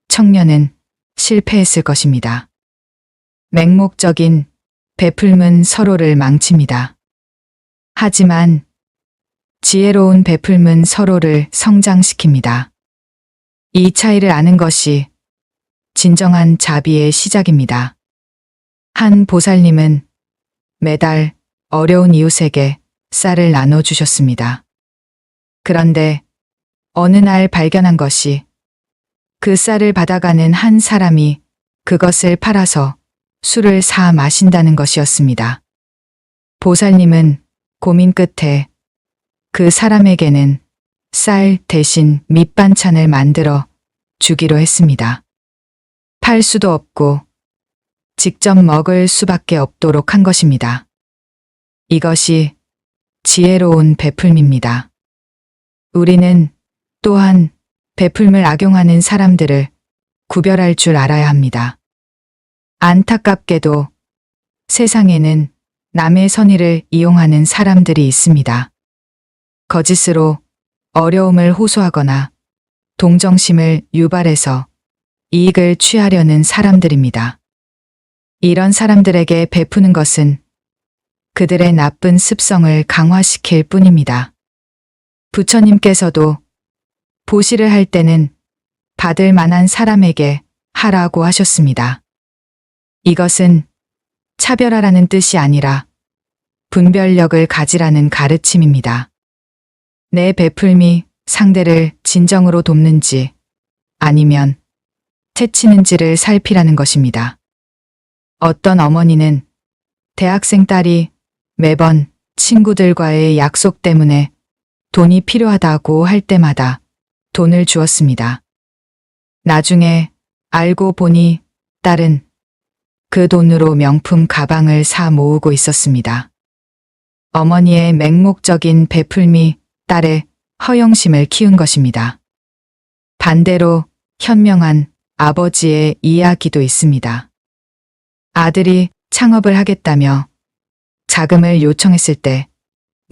청년은 실패했을 것입니다. 맹목적인 베풀문 서로를 망칩니다. 하지만 지혜로운 베풀문 서로를 성장시킵니다. 이 차이를 아는 것이 진정한 자비의 시작입니다. 한 보살님은 매달 어려운 이웃에게 쌀을 나눠주셨습니다. 그런데 어느 날 발견한 것이 그 쌀을 받아가는 한 사람이 그것을 팔아서 술을 사 마신다는 것이었습니다. 보살님은 고민 끝에 그 사람에게는 쌀 대신 밑반찬을 만들어 주기로 했습니다. 팔 수도 없고 직접 먹을 수밖에 없도록 한 것입니다. 이것이 지혜로운 베풀미입니다. 우리는 또한 베풀물 악용하는 사람들을 구별할 줄 알아야 합니다. 안타깝게도 세상에는 남의 선의를 이용하는 사람들이 있습니다. 거짓으로 어려움을 호소하거나 동정심을 유발해서 이익을 취하려는 사람들입니다. 이런 사람들에게 베푸는 것은 그들의 나쁜 습성을 강화시킬 뿐입니다. 부처님께서도 보시를 할 때는 받을 만한 사람에게 하라고 하셨습니다. 이것은 차별하라는 뜻이 아니라 분별력을 가지라는 가르침입니다. 내 베풀미 상대를 진정으로 돕는지 아니면 해치는지를 살피라는 것입니다. 어떤 어머니는 대학생 딸이 매번 친구들과의 약속 때문에 돈이 필요하다고 할 때마다 돈을 주었습니다. 나중에 알고 보니 딸은 그 돈으로 명품 가방을 사 모으고 있었습니다. 어머니의 맹목적인 베풀미 딸의 허영심을 키운 것입니다. 반대로 현명한 아버지의 이야기도 있습니다. 아들이 창업을 하겠다며 자금을 요청했을 때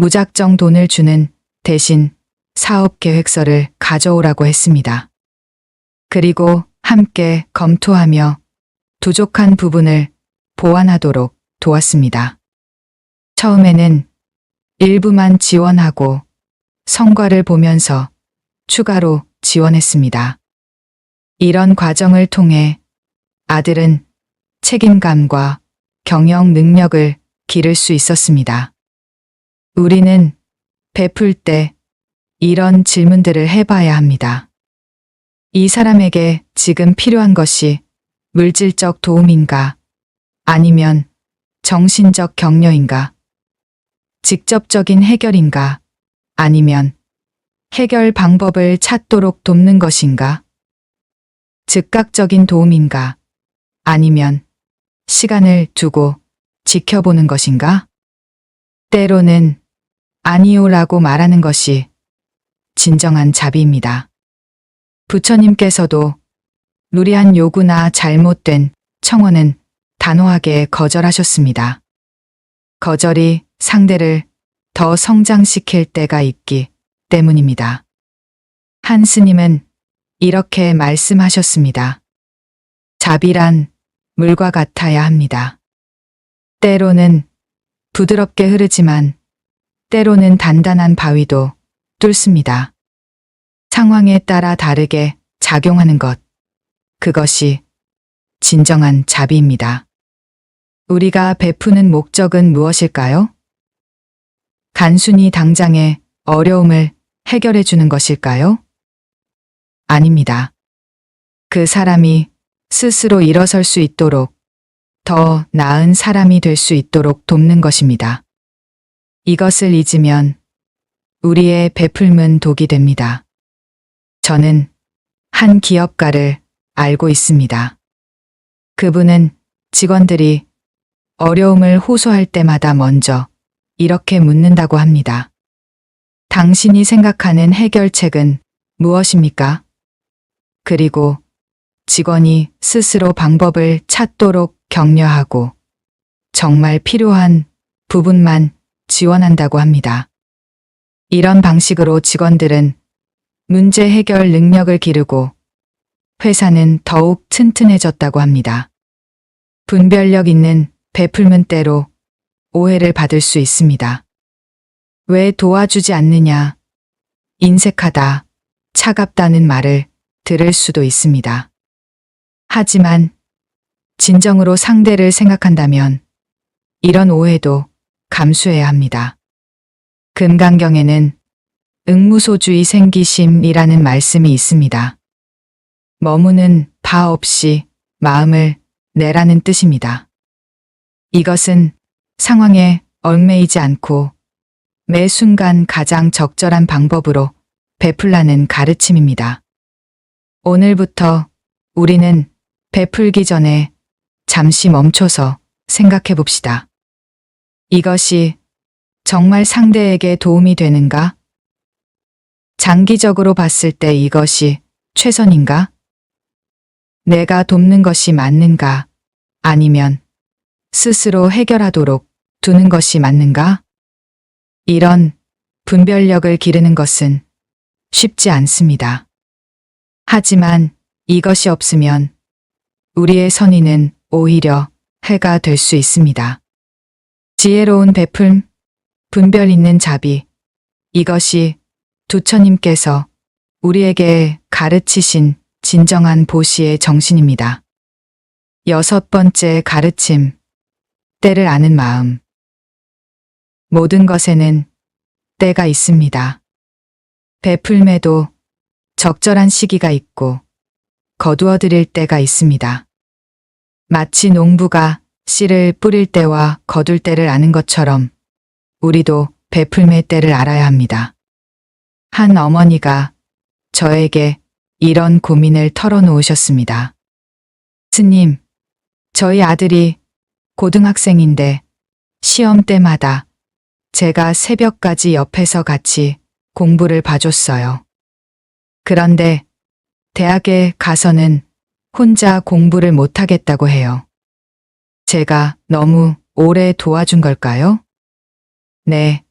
무작정 돈을 주는 대신 사업 계획서를 가져오라고 했습니다. 그리고 함께 검토하며 부족한 부분을 보완하도록 도왔습니다. 처음에는 일부만 지원하고 성과를 보면서 추가로 지원했습니다. 이런 과정을 통해 아들은 책임감과 경영 능력을 기를 수 있었습니다. 우리는 베풀 때 이런 질문들을 해봐야 합니다. 이 사람에게 지금 필요한 것이 물질적 도움인가? 아니면 정신적 격려인가? 직접적인 해결인가? 아니면 해결 방법을 찾도록 돕는 것인가? 즉각적인 도움인가? 아니면 시간을 두고 지켜보는 것인가? 때로는 아니요라고 말하는 것이 진정한 자비입니다. 부처님께서도 무리한 요구나 잘못된 청원은 단호하게 거절하셨습니다. 거절이 상대를 더 성장시킬 때가 있기 때문입니다. 한 스님은 이렇게 말씀하셨습니다. 자비란 물과 같아야 합니다. 때로는 부드럽게 흐르지만 때로는 단단한 바위도 뚫습니다. 상황에 따라 다르게 작용하는 것, 그것이 진정한 자비입니다. 우리가 베푸는 목적은 무엇일까요? 단순히 당장의 어려움을 해결해 주는 것일까요? 아닙니다. 그 사람이 스스로 일어설 수 있도록 더 나은 사람이 될 수 있도록 돕는 것입니다. 이것을 잊으면 우리의 베풀문 독이 됩니다. 저는 한 기업가를 알고 있습니다. 그분은 직원들이 어려움을 호소할 때마다 먼저 이렇게 묻는다고 합니다. 당신이 생각하는 해결책은 무엇입니까? 그리고 직원이 스스로 방법을 찾도록 격려하고 정말 필요한 부분만 지원한다고 합니다. 이런 방식으로 직원들은 문제 해결 능력을 기르고 회사는 더욱 튼튼해졌다고 합니다. 분별력 있는 베풀문대로 오해를 받을 수 있습니다. 왜 도와주지 않느냐, 인색하다, 차갑다는 말을 들을 수도 있습니다. 하지만 진정으로 상대를 생각한다면 이런 오해도 감수해야 합니다. 금강경에는 응무소주의 생기심이라는 말씀이 있습니다. 머무는 바 없이 마음을 내라는 뜻입니다. 이것은 상황에 얽매이지 않고 매 순간 가장 적절한 방법으로 베풀라는 가르침입니다. 오늘부터 우리는 베풀기 전에 잠시 멈춰서 생각해 봅시다. 이것이 정말 상대에게 도움이 되는가? 장기적으로 봤을 때 이것이 최선인가? 내가 돕는 것이 맞는가? 아니면 스스로 해결하도록 두는 것이 맞는가? 이런 분별력을 기르는 것은 쉽지 않습니다. 하지만 이것이 없으면 우리의 선의는 오히려 해가 될 수 있습니다. 지혜로운 베풀, 분별 있는 자비, 이것이 부처님께서 우리에게 가르치신 진정한 보시의 정신입니다. 6번째 가르침, 때를 아는 마음. 모든 것에는 때가 있습니다. 베풀매도 적절한 시기가 있고 거두어 드릴 때가 있습니다. 마치 농부가 씨를 뿌릴 때와 거둘 때를 아는 것처럼 우리도 베풀매 때를 알아야 합니다. 한 어머니가 저에게 이런 고민을 털어놓으셨습니다. 스님, 저희 아들이 고등학생인데 시험 때마다 제가 새벽까지 옆에서 같이 공부를 봐줬어요. 그런데 대학에 가서는 혼자 공부를 못하겠다고 해요. 제가 너무 오래 도와준 걸까요? 네,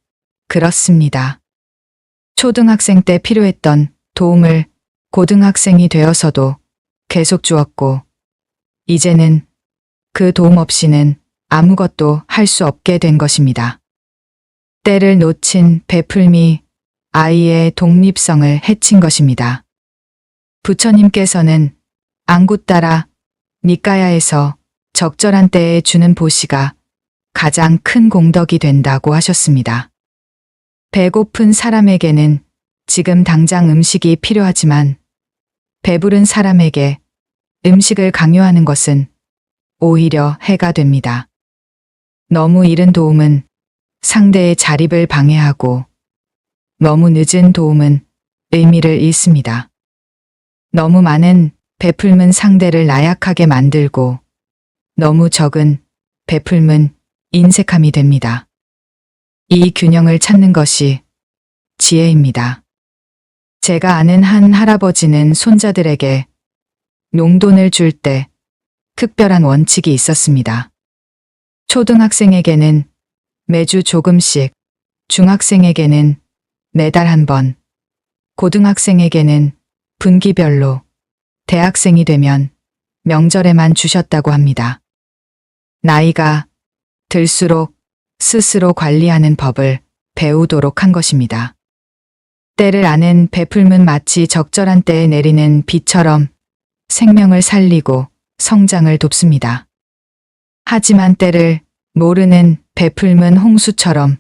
그렇습니다. 초등학생 때 필요했던 도움을 고등학생이 되어서도 계속 주었고, 이제는 그 도움 없이는 아무것도 할 수 없게 된 것입니다. 때를 놓친 베풀미 아이의 독립성을 해친 것입니다. 부처님께서는 앙구따라 니까야에서 적절한 때에 주는 보시가 가장 큰 공덕이 된다고 하셨습니다. 배고픈 사람에게는 지금 당장 음식이 필요하지만 배부른 사람에게 음식을 강요하는 것은 오히려 해가 됩니다. 너무 이른 도움은 상대의 자립을 방해하고 너무 늦은 도움은 의미를 잃습니다. 너무 많은 베풀문 상대를 나약하게 만들고 너무 적은 베풀문 인색함이 됩니다. 이 균형을 찾는 것이 지혜입니다. 제가 아는 한 할아버지는 손자들에게 용돈을 줄 때 특별한 원칙이 있었습니다. 초등학생에게는 매주 조금씩, 중학생에게는 매달 한 번, 고등학생에게는 분기별로, 대학생이 되면 명절에만 주셨다고 합니다. 나이가 들수록 스스로 관리하는 법을 배우도록 한 것입니다. 때를 아는 베풀문 마치 적절한 때에 내리는 비처럼 생명을 살리고 성장을 돕습니다. 하지만 때를 모르는 베풀문 홍수처럼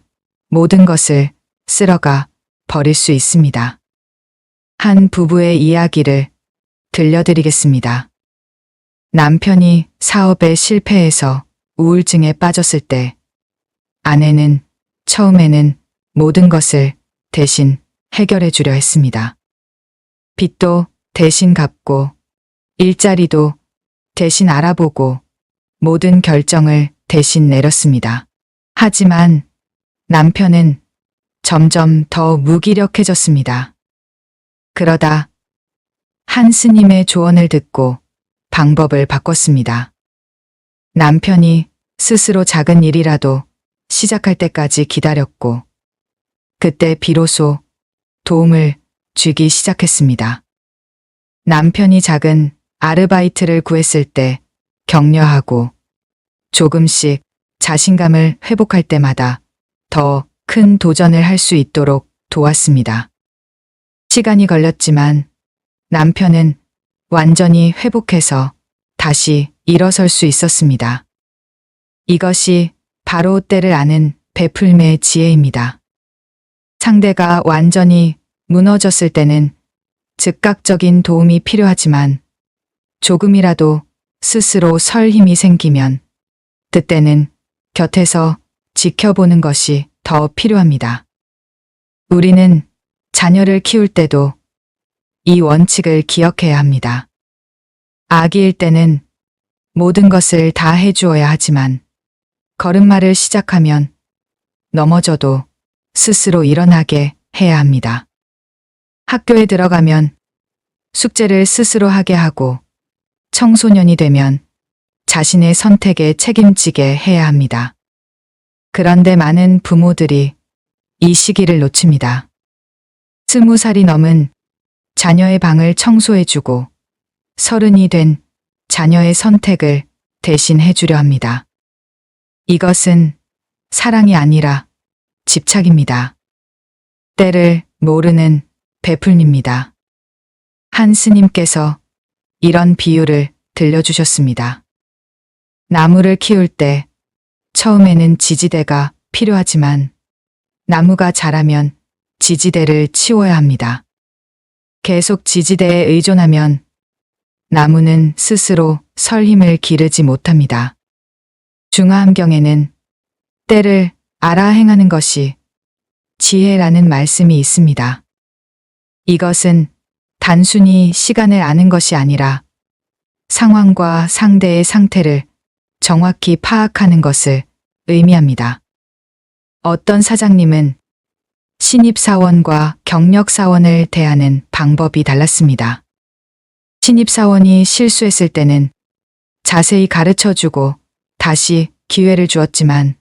모든 것을 쓸어가 버릴 수 있습니다. 한 부부의 이야기를 들려드리겠습니다. 남편이 사업에 실패해서 우울증에 빠졌을 때 아내는 처음에는 모든 것을 대신 해결해 주려 했습니다. 빚도 대신 갚고 일자리도 대신 알아보고 모든 결정을 대신 내렸습니다. 하지만 남편은 점점 더 무기력해졌습니다. 그러다 한 스님의 조언을 듣고 방법을 바꿨습니다. 남편이 스스로 작은 일이라도 시작할 때까지 기다렸고 그때 비로소 도움을 주기 시작했습니다. 남편이 작은 아르바이트를 구했을 때 격려하고 조금씩 자신감을 회복할 때마다 더 큰 도전을 할 수 있도록 도왔습니다. 시간이 걸렸지만 남편은 완전히 회복해서 다시 일어설 수 있었습니다. 이것이 바로 때를 아는 베풀매의 지혜입니다. 상대가 완전히 무너졌을 때는 즉각적인 도움이 필요하지만 조금이라도 스스로 설 힘이 생기면 그때는 곁에서 지켜보는 것이 더 필요합니다. 우리는 자녀를 키울 때도 이 원칙을 기억해야 합니다. 아기일 때는 모든 것을 다 해주어야 하지만 걸음마를 시작하면 넘어져도 스스로 일어나게 해야 합니다. 학교에 들어가면 숙제를 스스로 하게 하고 청소년이 되면 자신의 선택에 책임지게 해야 합니다. 그런데 많은 부모들이 이 시기를 놓칩니다. 20살이 넘은 자녀의 방을 청소해주고 30이 된 자녀의 선택을 대신 해주려 합니다. 이것은 사랑이 아니라 집착입니다. 때를 모르는 베풀미입니다. 한 스님께서 이런 비유를 들려주셨습니다. 나무를 키울 때 처음에는 지지대가 필요하지만 나무가 자라면 지지대를 치워야 합니다. 계속 지지대에 의존하면 나무는 스스로 설 힘을 기르지 못합니다. 중화함경에는 때를 알아 행하는 것이 지혜라는 말씀이 있습니다. 이것은 단순히 시간을 아는 것이 아니라 상황과 상대의 상태를 정확히 파악하는 것을 의미합니다. 어떤 사장님은 신입사원과 경력사원을 대하는 방법이 달랐습니다. 신입사원이 실수했을 때는 자세히 가르쳐주고 다시 기회를 주었지만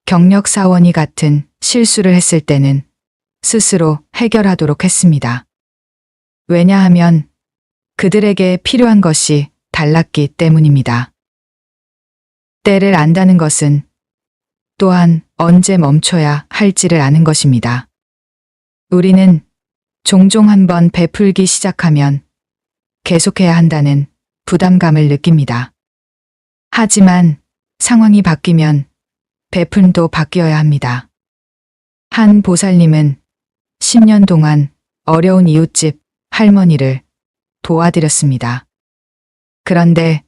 경력사원이 같은 실수를 했을 때는 스스로 해결하도록 했습니다. 왜냐하면 그들에게 필요한 것이 달랐기 때문입니다. 때를 안다는 것은 또한 언제 멈춰야 할지를 아는 것입니다. 우리는 종종 한번 베풀기 시작하면 계속해야 한다는 부담감을 느낍니다. 하지만 상황이 바뀌면 베풀도 바뀌어야 합니다. 한 보살님은 10년 동안 어려운 이웃집 할머니를 도와드렸습니다. 그런데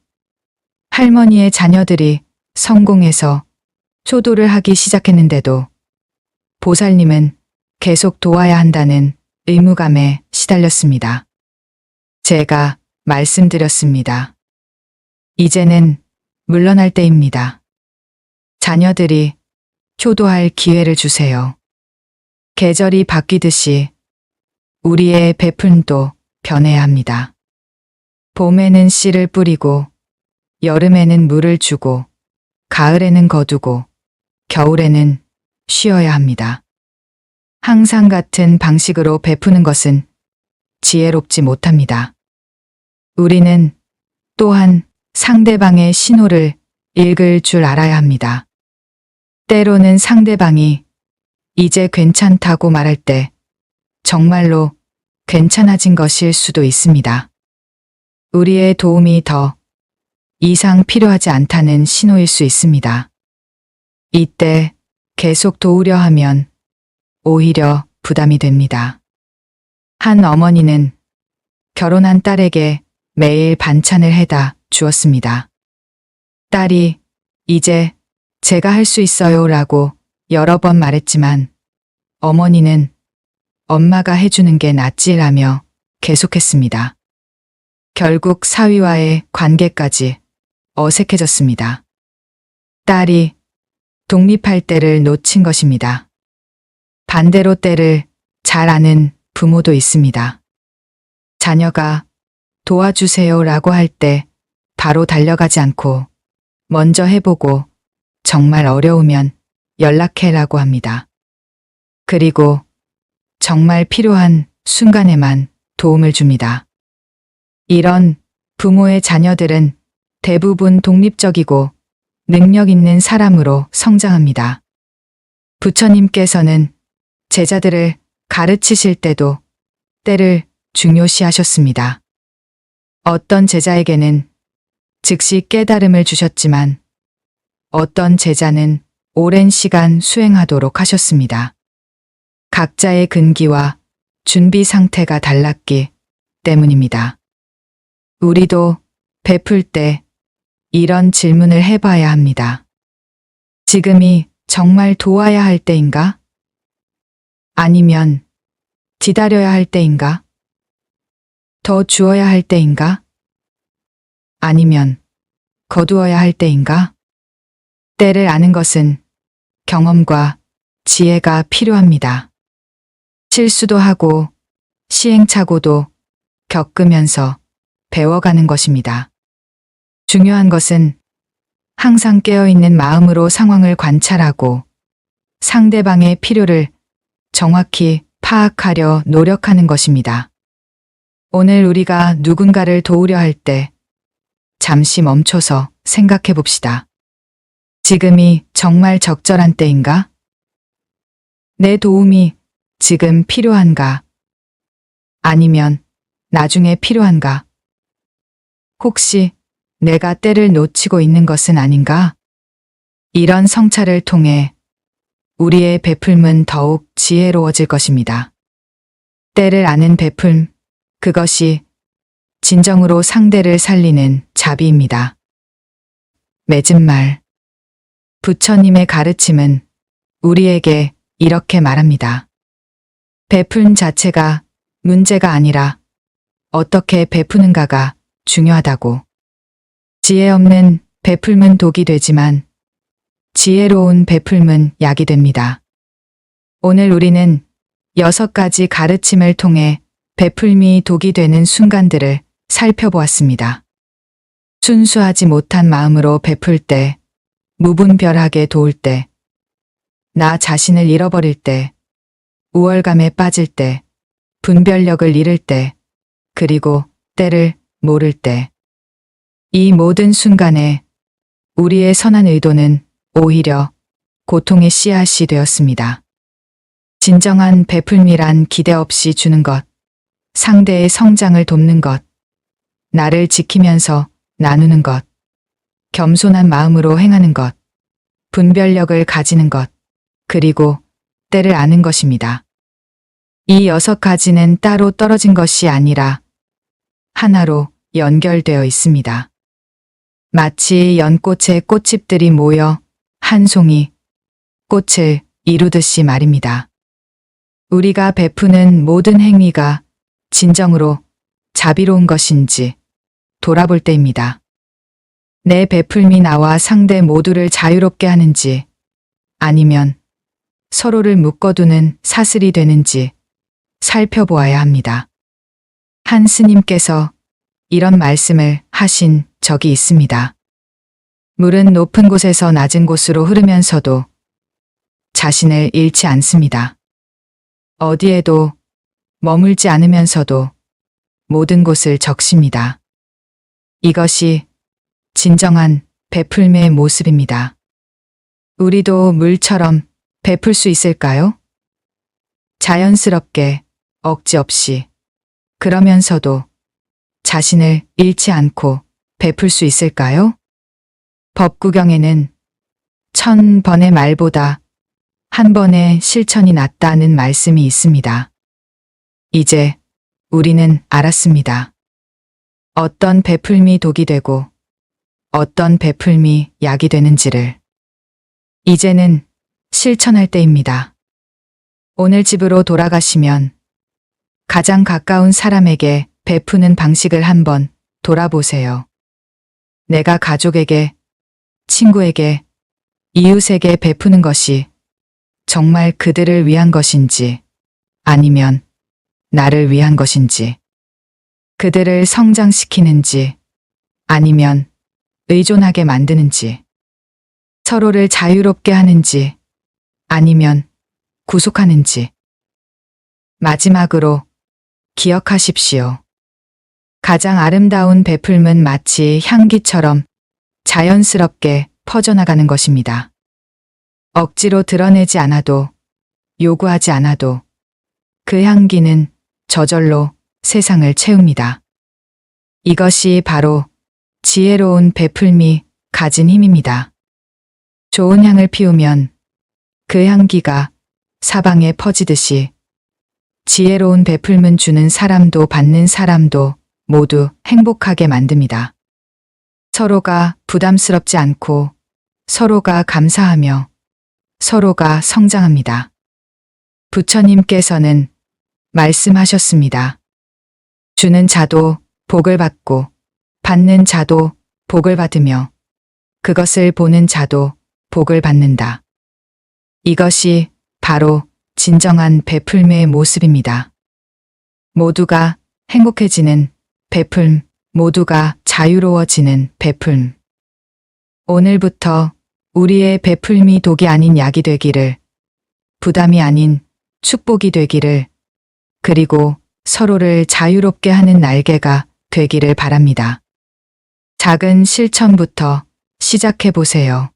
할머니의 자녀들이 성공해서 효도를 하기 시작했는데도 보살님은 계속 도와야 한다는 의무감에 시달렸습니다. 제가 말씀드렸습니다. 이제는 물러날 때입니다. 자녀들이 효도할 기회를 주세요. 계절이 바뀌듯이 우리의 베풀도 변해야 합니다. 봄에는 씨를 뿌리고 여름에는 물을 주고 가을에는 거두고 겨울에는 쉬어야 합니다. 항상 같은 방식으로 베푸는 것은 지혜롭지 못합니다. 우리는 또한 상대방의 신호를 읽을 줄 알아야 합니다. 때로는 상대방이 이제 괜찮다고 말할 때 정말로 괜찮아진 것일 수도 있습니다. 우리의 도움이 더 이상 필요하지 않다는 신호일 수 있습니다. 이때 계속 도우려 하면 오히려 부담이 됩니다. 한 어머니는 결혼한 딸에게 매일 반찬을 해다 주었습니다. 딸이 이제 제가 할 수 있어요 라고 여러 번 말했지만 어머니는 엄마가 해주는 게 낫지라며 계속했습니다. 결국 사위와의 관계까지 어색해졌습니다. 딸이 독립할 때를 놓친 것입니다. 반대로 때를 잘 아는 부모도 있습니다. 자녀가 도와주세요 라고 할 때 바로 달려가지 않고 먼저 해보고 정말 어려우면 연락해 라고 합니다. 그리고 정말 필요한 순간에만 도움을 줍니다. 이런 부모의 자녀들은 대부분 독립적이고 능력 있는 사람으로 성장합니다. 부처님께서는 제자들을 가르치실 때도 때를 중요시하셨습니다. 어떤 제자에게는 즉시 깨달음을 주셨지만 어떤 제자는 오랜 시간 수행하도록 하셨습니다. 각자의 근기와 준비 상태가 달랐기 때문입니다. 우리도 베풀 때 이런 질문을 해봐야 합니다. 지금이 정말 도와야 할 때인가? 아니면 기다려야 할 때인가? 더 주어야 할 때인가? 아니면 거두어야 할 때인가? 때를 아는 것은 경험과 지혜가 필요합니다. 실수도 하고 시행착오도 겪으면서 배워가는 것입니다. 중요한 것은 항상 깨어있는 마음으로 상황을 관찰하고 상대방의 필요를 정확히 파악하려 노력하는 것입니다. 오늘 우리가 누군가를 도우려 할 때 잠시 멈춰서 생각해 봅시다. 지금이 정말 적절한 때인가? 내 도움이 지금 필요한가? 아니면 나중에 필요한가? 혹시 내가 때를 놓치고 있는 것은 아닌가? 이런 성찰을 통해 우리의 베풀음은 더욱 지혜로워질 것입니다. 때를 아는 베풀음, 그것이 진정으로 상대를 살리는 자비입니다. 맺은 말. 부처님의 가르침은 우리에게 이렇게 말합니다. 베풀음 자체가 문제가 아니라 어떻게 베푸는가가 중요하다고. 지혜 없는 베풀음은 독이 되지만 지혜로운 베풀음은 약이 됩니다. 오늘 우리는 6가지 가르침을 통해 베풀음이 독이 되는 순간들을 살펴보았습니다. 순수하지 못한 마음으로 베풀 때, 무분별하게 도울 때, 나 자신을 잃어버릴 때, 우월감에 빠질 때, 분별력을 잃을 때, 그리고 때를 모를 때. 이 모든 순간에 우리의 선한 의도는 오히려 고통의 씨앗이 되었습니다. 진정한 베풀미란 기대 없이 주는 것, 상대의 성장을 돕는 것, 나를 지키면서 나누는 것, 겸손한 마음으로 행하는 것, 분별력을 가지는 것, 그리고 때를 아는 것입니다. 이 6가지는 따로 떨어진 것이 아니라 하나로 연결되어 있습니다. 마치 연꽃의 꽃잎들이 모여 한 송이 꽃을 이루듯이 말입니다. 우리가 베푸는 모든 행위가 진정으로 자비로운 것인지 돌아볼 때입니다. 내 베풀미 나와 상대 모두를 자유롭게 하는지 아니면 서로를 묶어두는 사슬이 되는지 살펴보아야 합니다. 한 스님께서 이런 말씀을 하신 적이 있습니다. 물은 높은 곳에서 낮은 곳으로 흐르면서도 자신을 잃지 않습니다. 어디에도 머물지 않으면서도 모든 곳을 적십니다. 이것이 진정한 베풀매의 모습입니다. 우리도 물처럼 베풀 수 있을까요? 자연스럽게 억지 없이 그러면서도 자신을 잃지 않고 베풀 수 있을까요? 법구경에는 1000번의 말보다 한 번의 실천이 낫다는 말씀이 있습니다. 이제 우리는 알았습니다. 어떤 베풀미 독이 되고 어떤 베풀미 약이 되는지를. 이제는 실천할 때입니다. 오늘 집으로 돌아가시면 가장 가까운 사람에게 베푸는 방식을 한번 돌아보세요. 내가 가족에게, 친구에게, 이웃에게 베푸는 것이 정말 그들을 위한 것인지 아니면 나를 위한 것인지, 그들을 성장시키는지 아니면 의존하게 만드는지, 서로를 자유롭게 하는지 아니면 구속하는지. 마지막으로 기억하십시오. 가장 아름다운 베풀음은 마치 향기처럼 자연스럽게 퍼져나가는 것입니다. 억지로 드러내지 않아도, 요구하지 않아도 그 향기는 저절로 세상을 채웁니다. 이것이 바로 지혜로운 베풀미 가진 힘입니다. 좋은 향을 피우면 그 향기가 사방에 퍼지듯이 지혜로운 베풀문 주는 사람도 받는 사람도 모두 행복하게 만듭니다. 서로가 부담스럽지 않고 서로가 감사하며 서로가 성장합니다. 부처님께서는 말씀하셨습니다. 주는 자도 복을 받고 받는 자도 복을 받으며 그것을 보는 자도 복을 받는다. 이것이 바로 진정한 베풀매의 모습입니다. 모두가 행복해지는 베풀, 모두가 자유로워지는 베풀. 오늘부터 우리의 베풀미 독이 아닌 약이 되기를, 부담이 아닌 축복이 되기를, 그리고 서로를 자유롭게 하는 날개가 되기를 바랍니다. 작은 실천부터 시작해 보세요.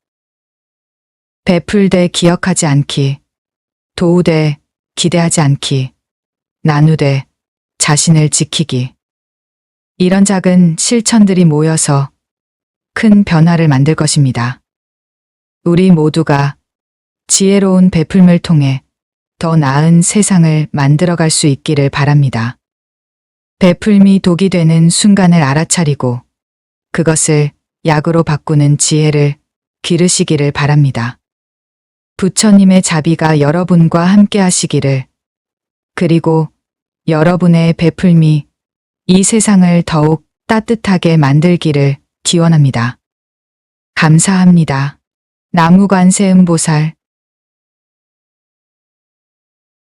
베풀되 기억하지 않기, 도우되 기대하지 않기, 나누되 자신을 지키기. 이런 작은 실천들이 모여서 큰 변화를 만들 것입니다. 우리 모두가 지혜로운 베풀음을 통해 더 나은 세상을 만들어갈 수 있기를 바랍니다. 베풀미 독이 되는 순간을 알아차리고 그것을 약으로 바꾸는 지혜를 기르시기를 바랍니다. 부처님의 자비가 여러분과 함께 하시기를, 그리고 여러분의 베풀미 이 세상을 더욱 따뜻하게 만들기를 기원합니다. 감사합니다. 나무관세음보살